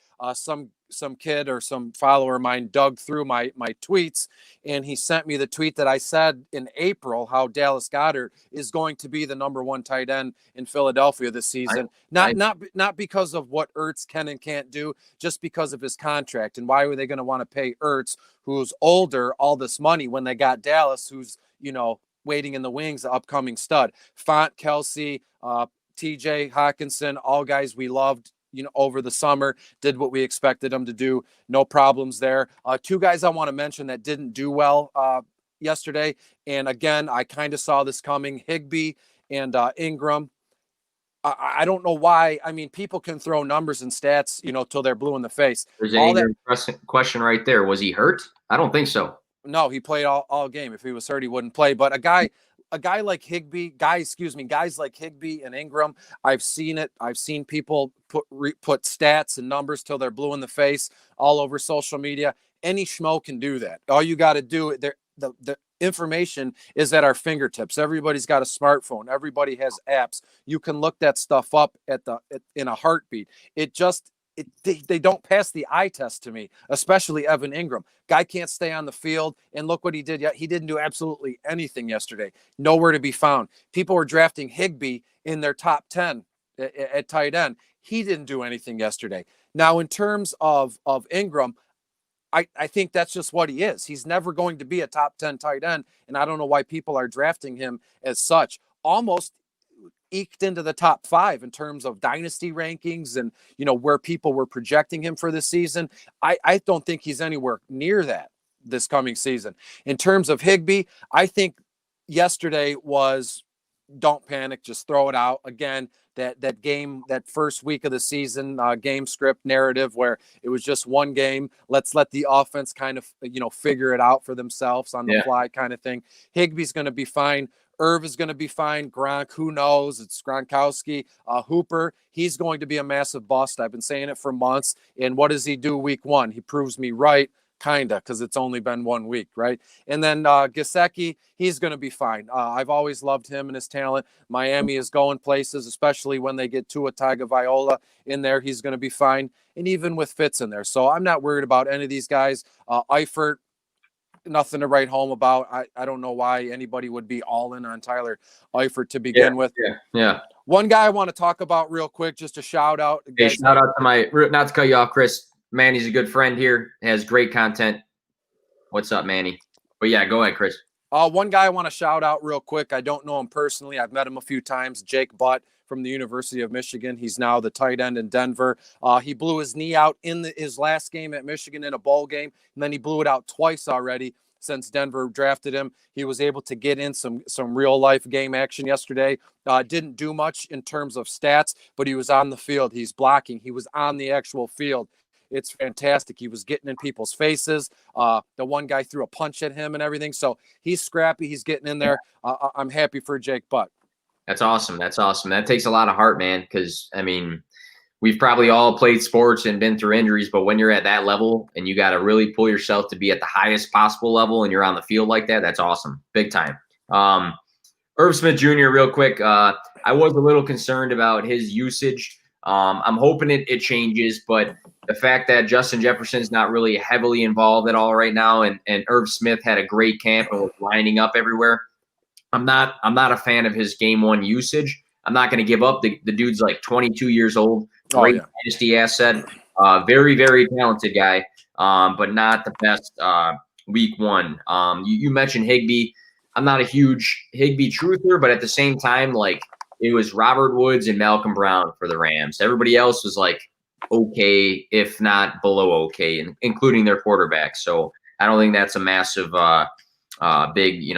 Some kid or some follower of mine dug through my tweets, and he sent me the tweet that I said in April how Dallas Goedert is going to be the number 1 tight end in Philadelphia this season. Not because of what Ertz can and can't do, just because of his contract. And why were they going to want to pay Ertz, who's older, all this money when they got Dallas, who's waiting in the wings, the upcoming stud? Font, Kelsey, TJ Hawkinson, all guys we loved over the summer, did what we expected them to do. No problems there. 2 guys I want to mention that didn't do well yesterday. And again, I kind of saw this coming. Higbee and Ingram. I don't know why. I mean, people can throw numbers and stats, till they're blue in the face. There's an Ingram question right there. Was he hurt? I don't think so. No, he played all game. If he was hurt, he wouldn't play. But a guy like Higbee, guys like Higbee and Ingram, I've seen it. I've seen people put stats and numbers till they're blue in the face all over social media. Any schmo can do that. All you got to do, the information is at our fingertips. Everybody's got a smartphone. Everybody has apps. You can look that stuff up in a heartbeat. They don't pass the eye test to me, especially Evan Ingram. Guy can't stay on the field, and look what he did. He didn't do absolutely anything yesterday. Nowhere to be found. People were drafting Higbee in their top 10 at tight end. He didn't do anything yesterday. Now, in terms of Ingram, I think that's just what he is. He's never going to be a top 10 tight end, and I don't know why people are drafting him as such. Almost eked into the top 5 in terms of dynasty rankings and, where people were projecting him for this season. I don't think he's anywhere near that this coming season. In terms of Higbee, I think yesterday was don't panic, just throw it out. Again, that game, that first week of the season, game script narrative where it was just one game. Let's let the offense kind of, figure it out for themselves on the fly kind of thing. Higbee's going to be fine. Irv is going to be fine. Gronk, who knows? It's Gronkowski. Hooper, he's going to be a massive bust. I've been saying it for months. And what does he do week 1? He proves me right, kind of, because it's only been 1 week, right? And then Gesicki, he's going to be fine. I've always loved him and his talent. Miami is going places, especially when they get Tua Tagovailoa in there. He's going to be fine. And even with Fitz in there. So I'm not worried about any of these guys. Eifert, nothing to write home about. I don't know why anybody would be all in on Tyler Eifert to begin with. Yeah. One guy I want to talk about real quick, just a shout out. Hey, shout out to not to cut you off, Chris. Manny's a good friend here. Has great content. What's up, Manny? But yeah, go ahead, Chris. One guy I want to shout out real quick. I don't know him personally. I've met him a few times. Jake Butt from the University of Michigan. He's now the tight end in Denver. He blew his knee out in his last game at Michigan in a bowl game, and then he blew it out twice already since Denver drafted him. He was able to get in some real life game action yesterday. Didn't do much in terms of stats, but he was on the field. He's blocking. He was on the actual field. It's fantastic. He was getting in people's faces. The one guy threw a punch at him and everything. So he's scrappy. He's getting in there. I'm happy for Jake Butt. That's awesome. That takes a lot of heart, man, because, I mean, we've probably all played sports and been through injuries, but when you're at that level and you got to really pull yourself to be at the highest possible level and you're on the field like that, that's awesome. Big time. Irv Smith Jr., real quick, I was a little concerned about his usage. I'm hoping it changes, but the fact that Justin Jefferson's not really heavily involved at all right now and Irv Smith had a great camp and was lining up everywhere, I'm not a fan of his game 1 usage. I'm not going to give up. The dude's like 22 years old. Great dynasty asset. Very, very talented guy, but not the best week one. You mentioned Higbee. I'm not a huge Higbee truther, but at the same time, like it was Robert Woods and Malcolm Brown for the Rams. Everybody else was like okay, if not below okay, including their quarterback. So I don't think that's a massive, big,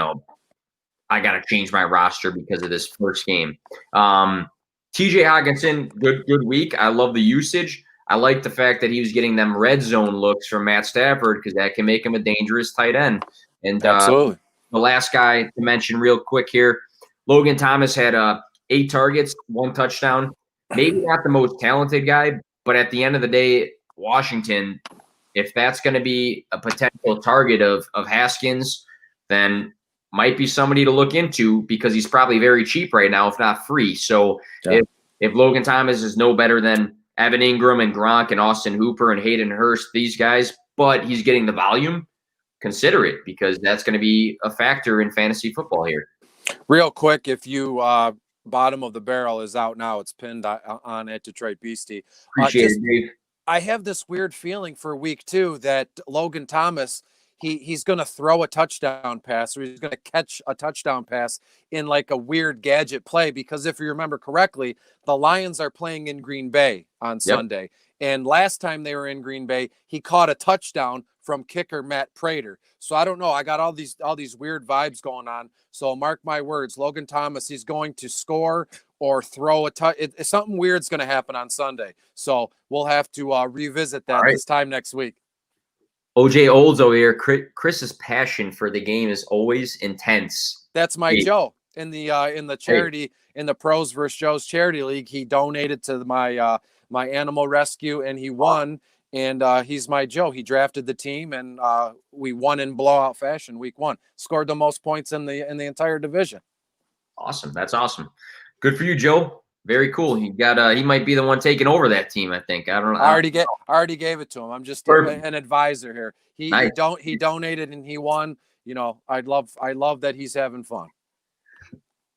I got to change my roster because of this first game. TJ Hawkinson, good week. I love the usage. I like the fact that he was getting them red zone looks from Matt Stafford because that can make him a dangerous tight end. And Absolutely. the last guy to mention real quick here, Logan Thomas had 8 targets, 1 touchdown. Maybe not the most talented guy, but at the end of the day, Washington, if that's going to be a potential target of Haskins, then might be somebody to look into because he's probably very cheap right now, if not free. So if Logan Thomas is no better than Evan Ingram and Gronk and Austin Hooper and Hayden Hurst, these guys, but he's getting the volume, consider it because that's going to be a factor in fantasy football here. Real quick, if you bottom of the barrel is out now, it's pinned on at Detroit Beastie. Appreciate it, Dave. I have this weird feeling for week 2 that Logan Thomas, he's going to throw a touchdown pass or he's going to catch a touchdown pass in like a weird gadget play. Because if you remember correctly, the Lions are playing in Green Bay on Sunday. And last time they were in Green Bay, he caught a touchdown from kicker Matt Prater. So I don't know. I got all these weird vibes going on. So mark my words, Logan Thomas, he's going to score or throw a touch. Something weird's going to happen on Sunday. So we'll have to revisit that this time next week. OJ Olds over here. Chris's passion for the game is always intense. That's my Joe in the charity in the Pros versus Joe's charity league. He donated to my my animal rescue and he won. And he's my Joe. He drafted the team and we won in blowout fashion week 1. Scored the most points in the entire division. Awesome. That's awesome. Good for you, Joe. Very cool. He might be the one taking over that team, I think. I don't know. I already gave it to him. I'm just an advisor here. He donated and he won. I love that he's having fun.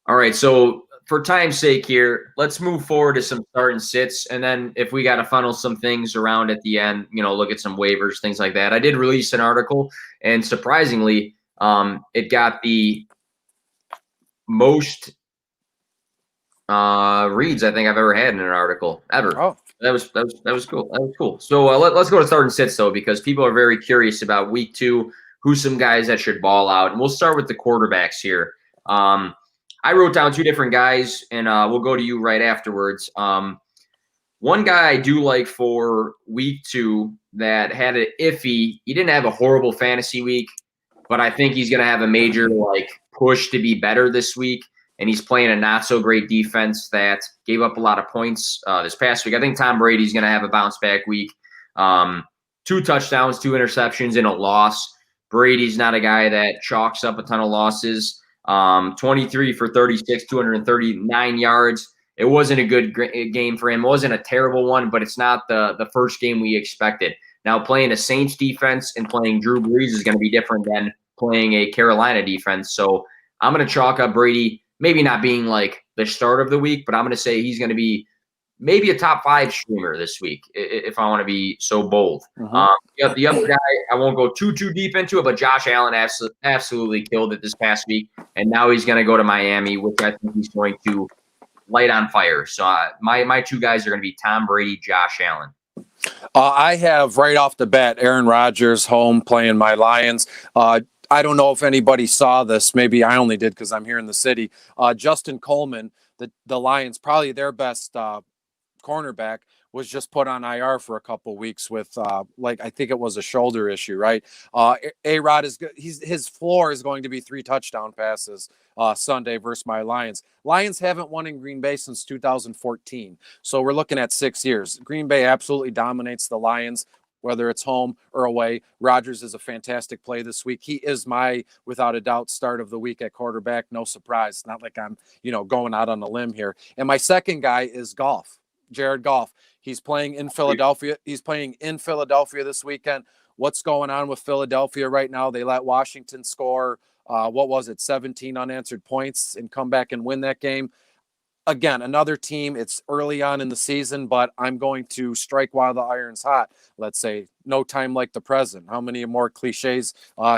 All right. So for time's sake here, let's move forward to some start and sits. And then if we got to funnel some things around at the end, look at some waivers, things like that. I did release an article and surprisingly, it got the most reads I think I've ever had in an article ever. Oh, that was cool. That was cool. So let's go to start and sits though, because people are very curious about week 2, who's some guys that should ball out. And we'll start with the quarterbacks here. I wrote down 2 different guys, and we'll go to you right afterwards. One guy I do like for week 2 that had an iffy. He didn't have a horrible fantasy week, but I think he's going to have a major push to be better this week. And he's playing a not so great defense that gave up a lot of points this past week. I think Tom Brady's going to have a bounce back week. 2 touchdowns, 2 interceptions in a loss. Brady's not a guy that chalks up a ton of losses. 23 for 36, 239 yards. It wasn't a good game for him. It wasn't a terrible one, but it's not the first game we expected. Now, playing a Saints defense and playing Drew Brees is going to be different than playing a Carolina defense. So I'm going to chalk up Brady, maybe not being the start of the week, but I'm going to say he's going to be maybe a top 5 streamer this week, if I want to be so bold. Mm-hmm. The other guy, I won't go too deep into it, but Josh Allen absolutely killed it this past week, and now he's going to go to Miami, which I think he's going to light on fire. So my 2 guys are going to be Tom Brady, Josh Allen. I have right off the bat Aaron Rodgers home playing my Lions. I don't know if anybody saw this. Maybe I only did because I'm here in the city. Justin Coleman, the Lions, probably their best cornerback, was just put on IR for a couple weeks with I think it was a shoulder issue, right? A-Rod is good. His floor is going to be 3 touchdown passes Sunday versus my Lions. Lions haven't won in Green Bay since 2014. So we're looking at 6 years. Green Bay absolutely dominates the Lions, whether it's home or away. Rodgers is a fantastic play this week. He is my, without a doubt, start of the week at quarterback. No surprise. Not like I'm, going out on a limb here. And my second guy is Jared Goff. He's playing in Philadelphia. He's playing in Philadelphia this weekend. What's going on with Philadelphia right now? They let Washington score, 17 unanswered points and come back and win that game. again, another team, it's early on in the season, but I'm going to strike while the iron's hot. Let's say no time like the present. How many more cliches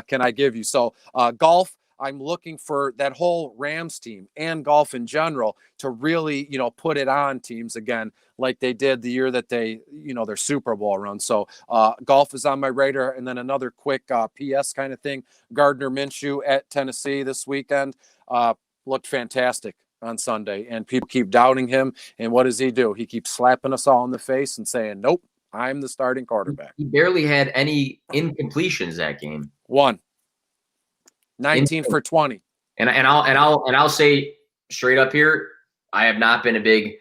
can I give you? So golf, I'm looking for that whole Rams team and golf in general to really, put it on teams again, like they did the year that they, their Super Bowl run. So golf is on my radar. And then another quick PS kind of thing. Gardner Minshew at Tennessee this weekend looked fantastic on Sunday, and people keep doubting him. And what does he do? He keeps slapping us all in the face and saying, nope, I'm the starting quarterback. He barely had any incompletions that game. 19 for 20. And I'll say straight up here, I have not been a big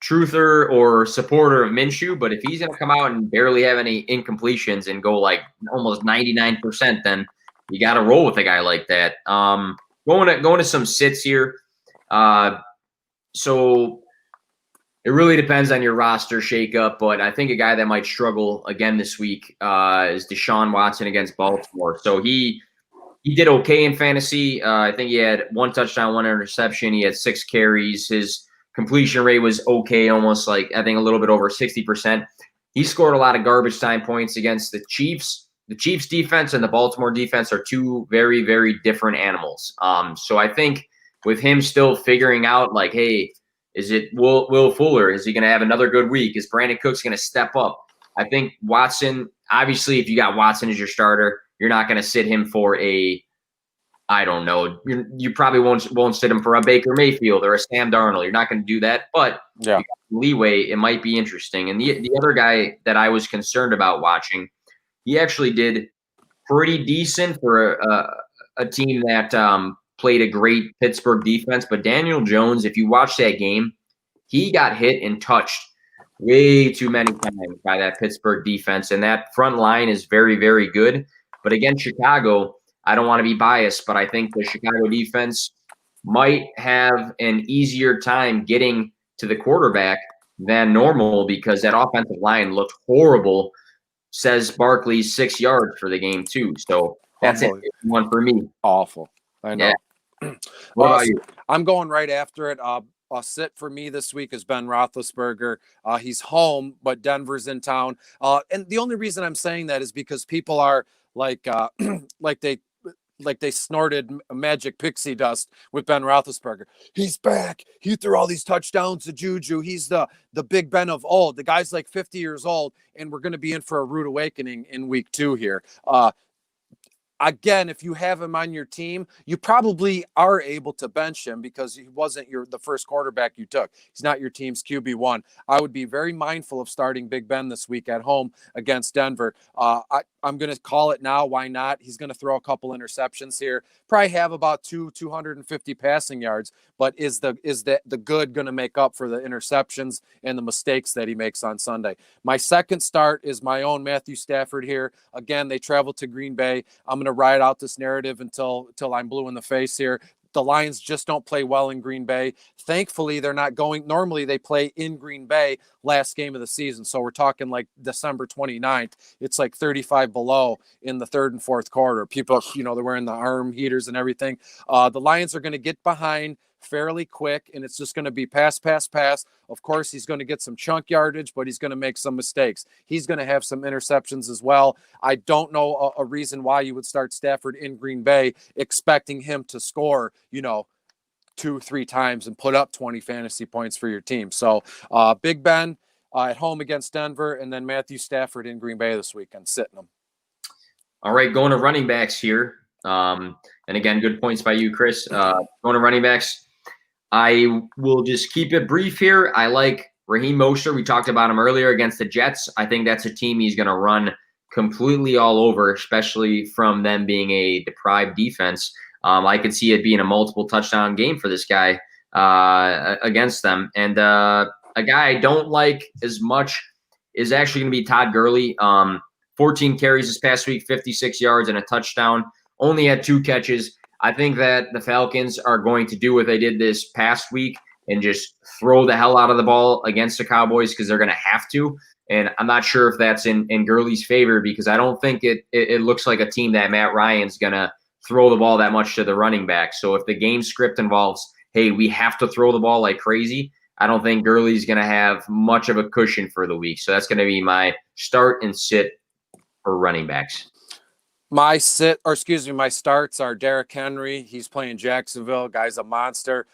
truther or supporter of Minshew, but if he's going to come out and barely have any incompletions and go like almost 99%, then you got to roll with a guy like that. Going to some sits here. So it really depends on your roster shakeup, but I think a guy that might struggle again this week is Deshaun Watson against Baltimore. So he did okay in fantasy. I think he had 1 touchdown, 1 interception. He had 6 carries. His completion rate was okay, almost like I think a little bit over 60%. He scored a lot of garbage time points against the Chiefs. The Chiefs defense and the Baltimore defense are two very, very different animals. So I think with him still figuring out like, hey, is it Will Fuller? Is he going to have another good week? Is Brandon Cooks going to step up? I think Watson, obviously, if you got Watson as your starter, you're not going to sit him for I don't know. You probably won't sit him for a Baker Mayfield or a Sam Darnold. You're not going to do that, but yeah, leeway, it might be interesting. And the other guy that I was concerned about watching, he actually did pretty decent for a team that played a great Pittsburgh defense. But Daniel Jones, if you watch that game, he got hit and touched way too many times by that Pittsburgh defense. And that front line is very, very good. But against Chicago, I don't want to be biased, but I think the Chicago defense might have an easier time getting to the quarterback than normal because that offensive line looked horrible. Says Barkley's 6 yards for the game too. So that's it. One for me. Awful. I know. Yeah. What about you? I'm going right after it. A sit for me this week is Ben Roethlisberger. He's home, but Denver's in town. And the only reason I'm saying that is because people are like they snorted magic pixie dust with Ben Roethlisberger. He's back. He threw all these touchdowns to Juju. He's the Big Ben of old. The guy's like 50 years old, and we're going to be in for a rude awakening in week 2 here. Again, if you have him on your team, you probably are able to bench him because he wasn't the first quarterback you took. He's not your team's QB1. I would be very mindful of starting Big Ben this week at home against Denver. I'm going to call it now. Why not? He's going to throw a couple interceptions here. Probably have about 250 passing yards. But is the good going to make up for the interceptions and the mistakes that he makes on Sunday? My second start is my own Matthew Stafford here. Again, they travel to Green Bay. I'm going to ride out this narrative until I'm blue in the face here. The Lions just don't play well in Green Bay. Thankfully, they're not going. Normally, they play in Green Bay last game of the season. So we're talking like December 29th. It's like 35 below in the third and fourth quarter. People, they're wearing the arm heaters and everything. The Lions are going to get behind fairly quick, and it's just going to be pass. Of course, he's going to get some chunk yardage, but he's going to make some mistakes. He's going to have some interceptions as well. I don't know a reason why you would start Stafford in Green Bay expecting him to score, 2-3 times and put up 20 fantasy points for your team. So Big Ben at home against Denver, and then Matthew Stafford in Green Bay this weekend, sitting them. All right, going to running backs here. And again, good points by you, Chris. Going to running backs. I will just keep it brief here. I like Raheem Mostert. We talked about him earlier against the Jets. I think that's a team he's going to run completely all over, especially from them being a deprived defense. I could see it being a multiple touchdown game for this guy against them. And a guy I don't like as much is actually going to be Todd Gurley. 14 carries this past week, 56 yards and a touchdown. Only had 2 catches. I think that the Falcons are going to do what they did this past week and just throw the hell out of the ball against the Cowboys because they're going to have to. And I'm not sure if that's in Gurley's favor because I don't think it looks like a team that Matt Ryan's going to throw the ball that much to the running back. So if the game script involves hey, we have to throw the ball like crazy, I don't think Gurley's going to have much of a cushion for the week. So that's going to be my start and sit for running backs. My starts are Derrick Henry. He's playing Jacksonville. Guy's a monster.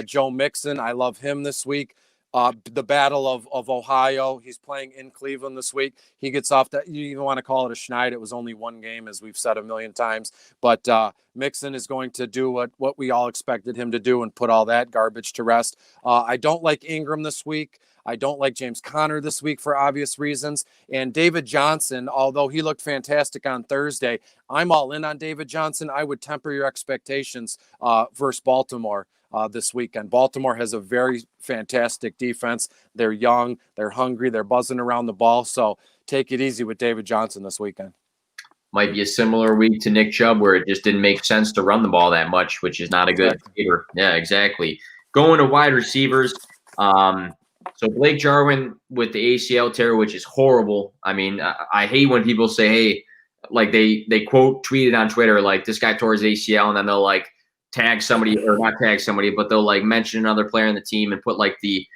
Joe Mixon, I love him this week. The Battle of Ohio, he's playing in Cleveland this week. He gets off that. You even want to call it a schneid. It was only one game, as we've said a million times. But Mixon is going to do what we all expected him to do and put all that garbage to rest. I don't like Ingram this week. I don't like James Conner this week for obvious reasons. And David Johnson, although he looked fantastic on Thursday, I'm all in on David Johnson. I would temper your expectations versus Baltimore this weekend. Baltimore has a very fantastic defense. They're young, they're hungry, they're buzzing around the ball. So take it easy with David Johnson this weekend. Might be a similar week to Nick Chubb where it just didn't make sense to run the ball that much, which is not a good favor. Yeah, exactly. Going to wide receivers. So Blake Jarwin with the ACL tear, which is horrible. I mean, I hate when people say, hey, like they quote tweeted on Twitter, like this guy tore his ACL, and then they'll like tag somebody, or not tag somebody, but they'll like mention another player in the team and put like the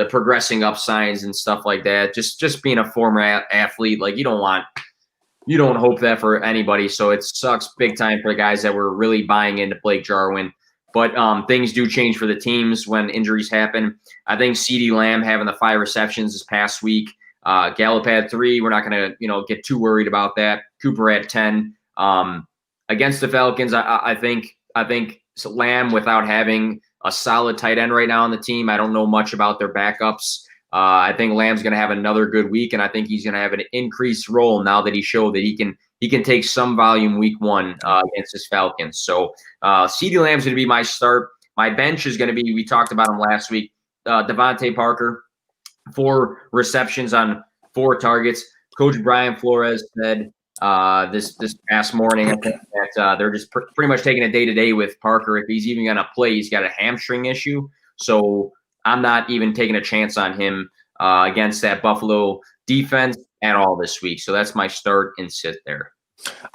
progressing up signs and stuff like that. Just being a former athlete, like you don't hope that for anybody. So it sucks big time for the guys that were really buying into Blake Jarwin. But things do change for the teams when injuries happen. I think CeeDee Lamb having the 5 receptions this past week. Gallup had 3. We're not going to get too worried about that. Cooper had 10. Against the Falcons, I think Lamb, without having a solid tight end right now on the team, I don't know much about their backups. I think Lamb's going to have another good week, and I think he's going to have an increased role now that he showed that he can take some volume week 1 against his Falcons. So CeeDee Lamb's going to be my start. My bench is going to be, we talked about him last week, Devontae Parker, 4 receptions on 4 targets. Coach Brian Flores said this past morning that they're just pretty much taking it day-to-day with Parker. If he's even going to play, he's got a hamstring issue. So I'm not even taking a chance on him against that Buffalo defense at all this week. So that's my start and sit there.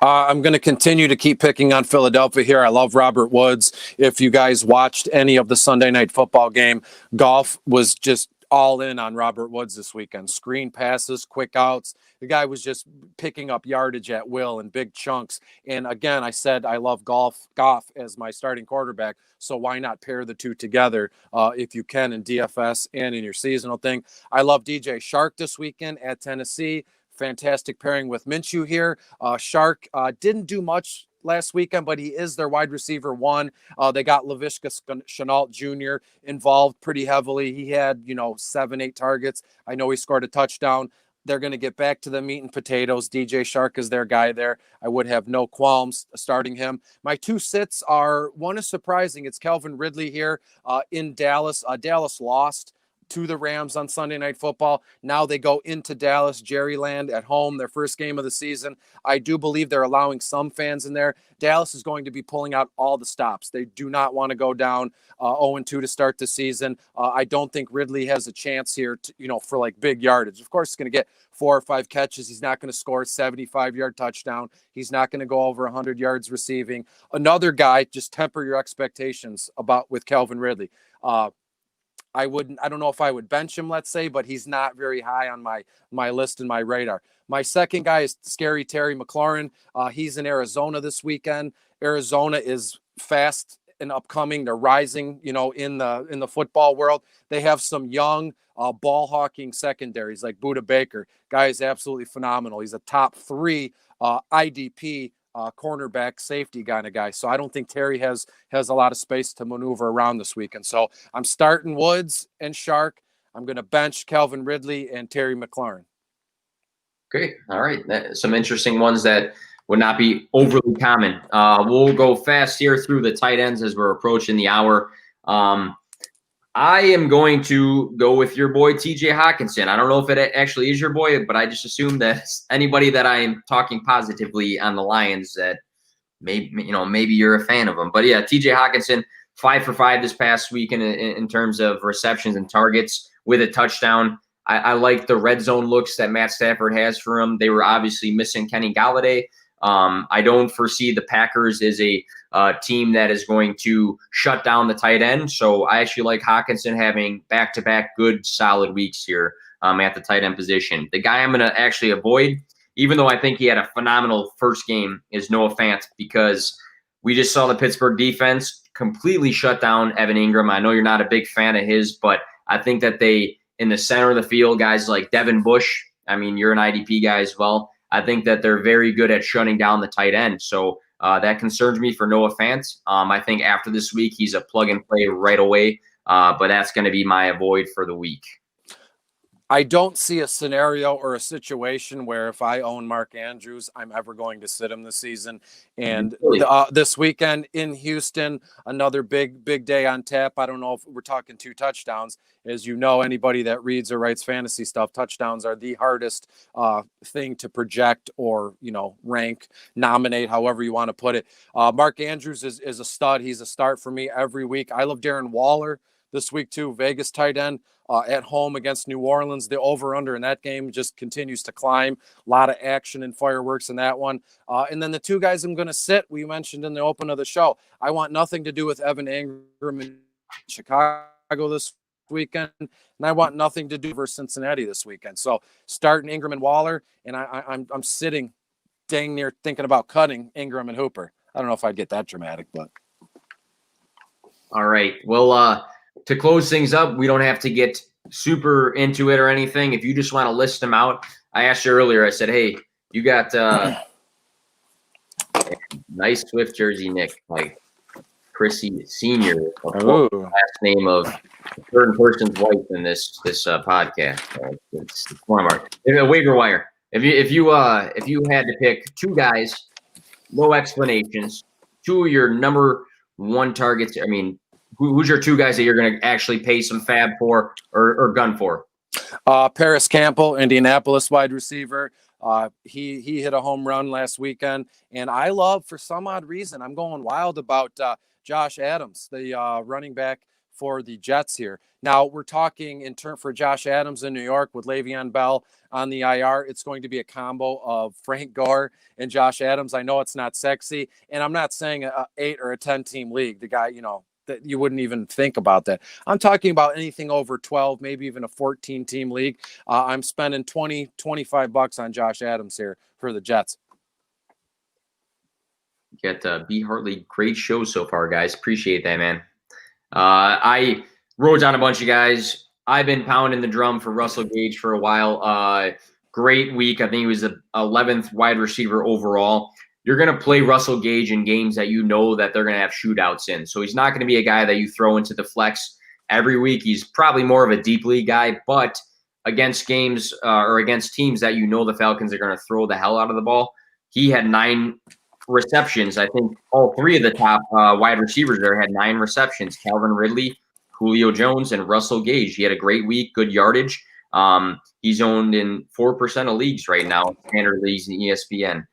I'm going to continue to keep picking on Philadelphia here. I love Robert Woods. If you guys watched any of the Sunday Night Football game, Goff was just all in on Robert Woods this weekend. Screen passes, quick outs. The guy was just picking up yardage at will in big chunks. And again, I said I love Goff as my starting quarterback. So why not pair the two together if you can in DFS and in your seasonal thing? I love DJ Shark this weekend at Tennessee. Fantastic pairing with Minshew here. Shark didn't do much last weekend, but he is their wide receiver 1. They got Laviska Shenault Jr. involved pretty heavily. He had, 7-8 targets. I know he scored a touchdown. They're going to get back to the meat and potatoes. DJ Shark is their guy there. I would have no qualms starting him. My 2 sits are, one is surprising. It's Calvin Ridley here in Dallas. Dallas lost to the Rams on Sunday Night Football. Now they go into Dallas, Jerryland at home, their first game of the season. I do believe they're allowing some fans in there. Dallas is going to be pulling out all the stops. They do not want to go down 0-2 to start the season. I don't think Ridley has a chance here to, for like big yardage. Of course, he's going to get 4 or 5 catches. He's not going to score a 75-yard touchdown. He's not going to go over 100 yards receiving. Another guy, just temper your expectations with Calvin Ridley. I don't know if I would bench him, let's say, but he's not very high on my list and my radar. My second guy is Scary Terry McLaurin. He's in Arizona this weekend. Arizona is fast and upcoming. They're rising, in the football world. They have some young ball hawking secondaries like Budda Baker. Guy is absolutely phenomenal. He's a top 3 IDP cornerback safety kind of guy. So I don't think Terry has a lot of space to maneuver around this weekend. So I'm starting Woods and Shark. I'm going to bench Calvin Ridley and Terry McLaurin. Great. All right. Some interesting ones that would not be overly common. We'll go fast here through the tight ends as we're approaching the hour. I am going to go with your boy, TJ Hawkinson. I don't know if it actually is your boy, but I just assume that anybody that I am talking positively on the Lions that maybe you're a fan of them. But yeah, TJ Hawkinson, 5 for 5 this past week in terms of receptions and targets with a touchdown. I like the red zone looks that Matt Stafford has for him. They were obviously missing Kenny Galladay. I don't foresee the Packers as a team that is going to shut down the tight end. So I actually like Hawkinson having back-to-back good, solid weeks here at the tight end position. The guy I'm going to actually avoid, even though I think he had a phenomenal first game, is Noah Fant, because we just saw the Pittsburgh defense completely shut down Evan Ingram. I know you're not a big fan of his, but I think that they, in the center of the field, guys like Devin Bush, I mean, you're an IDP guy as well. I think that they're very good at shutting down the tight end. So that concerns me for Noah Fant. I think after this week, he's a plug and play right away, but that's going to be my avoid for the week. I don't see a scenario or a situation where if I own Mark Andrews, I'm ever going to sit him this season. And this weekend in Houston, another big day on tap. I don't know if we're talking 2 touchdowns. As you know, anybody that reads or writes fantasy stuff, touchdowns are the hardest thing to project or, rank, nominate, however you want to put it. Mark Andrews is a stud. He's a start for me every week. I love Darren Waller this week too, Vegas tight end. At home against New Orleans. The over-under in that game just continues to climb. A lot of action and fireworks in that one. And then the 2 guys I'm going to sit, we mentioned in the open of the show, I want nothing to do with Evan Ingram in Chicago this weekend, and I want nothing to do versus Cincinnati this weekend. So starting Ingram and Waller, and I'm sitting dang near thinking about cutting Ingram and Hooper. I don't know if I'd get that dramatic, but. All right. Well, to close things up, we don't have to get super into it or anything. If you just want to list them out, I asked you earlier, I said, hey, you got nice Swift jersey, Nick, like Chrissy Sr., last name of a certain person's wife in this podcast. It's one of our waiver wire. If you had to pick 2 guys, no explanations, 2 of your number 1 targets, I mean, who's your 2 guys that you're going to actually pay some fab for or gun for? Paris Campbell, Indianapolis wide receiver. He hit a home run last weekend. And I love, for some odd reason, I'm going wild about Josh Adams, the running back for the Jets here. Now, we're talking in turn for Josh Adams in New York with Le'Veon Bell on the IR. It's going to be a combo of Frank Gore and Josh Adams. I know it's not sexy. And I'm not saying a 8 or a 10 team league. The guy, that you wouldn't even think about that. I'm talking about anything over 12, maybe even a 14 team league. I'm spending $20-25 on Josh Adams here for the Jets. Get B. Hartley, great show so far, guys. Appreciate that, man. I wrote down a bunch of guys. I've been pounding the drum for Russell Gage for a while. Great week. I think he was the 11th wide receiver overall. You're going to play Russell Gage in games that you know that they're going to have shootouts in. So he's not going to be a guy that you throw into the flex every week. He's probably more of a deep league guy, but against games or against teams that you know the Falcons are going to throw the hell out of the ball, he had 9 receptions. I think all 3 of the top wide receivers there had 9 receptions. Calvin Ridley, Julio Jones, and Russell Gage. He had a great week, good yardage. He's owned in 4% of leagues right now, standard leagues and ESPN.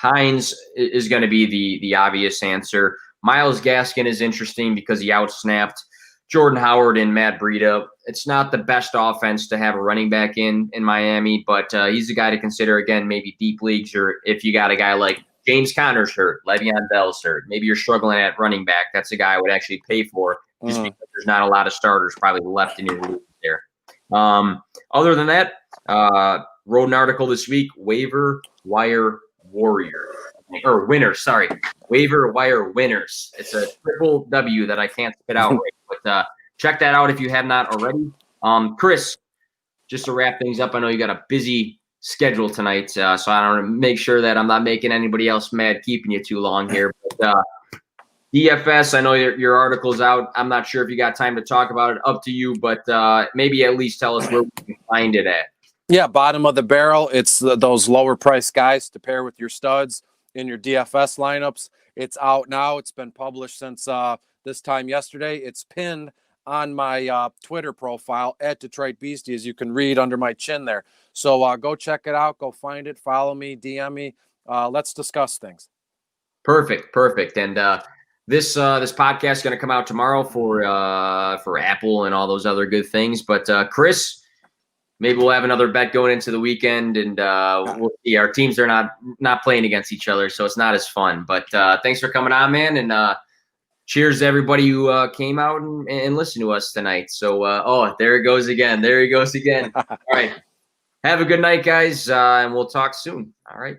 Hines is going to be the obvious answer. Myles Gaskin is interesting because he outsnapped Jordan Howard and Matt Breida. It's not the best offense to have a running back in Miami, but he's a guy to consider, again, maybe deep leagues, or if you got a guy like James Conner's hurt, Le'Veon Bell's hurt, maybe you're struggling at running back. That's a guy I would actually pay for just because there's not a lot of starters probably left in your league there. Other than that, wrote an article this week, waiver wire warrior or winners. Sorry, waiver wire winners. It's a triple W that I can't spit out right, but check that out if you have not already. Chris, just to wrap things up, I know you got a busy schedule tonight, so I want to make sure that I'm not making anybody else mad keeping you too long here. But DFS, I know your article's out. I'm not sure if you got time to talk about it. Up to you, but maybe at least tell us where we can find it at. Yeah, bottom of the barrel. It's those lower price guys to pair with your studs in your DFS lineups. It's out now. It's been published since this time yesterday. It's pinned on my Twitter profile at Detroit Beastie, as you can read under my chin there. So go check it out. Go find it. Follow me. DM me. Let's discuss things. Perfect. And this podcast is going to come out tomorrow for Apple and all those other good things. But Chris, maybe we'll have another bet going into the weekend, and we'll see. Our teams are not playing against each other, so it's not as fun. But thanks for coming on, man, and cheers to everybody who came out and listened to us tonight. So, oh, there it goes again. There he goes again. All right. Have a good night, guys, and we'll talk soon. All right.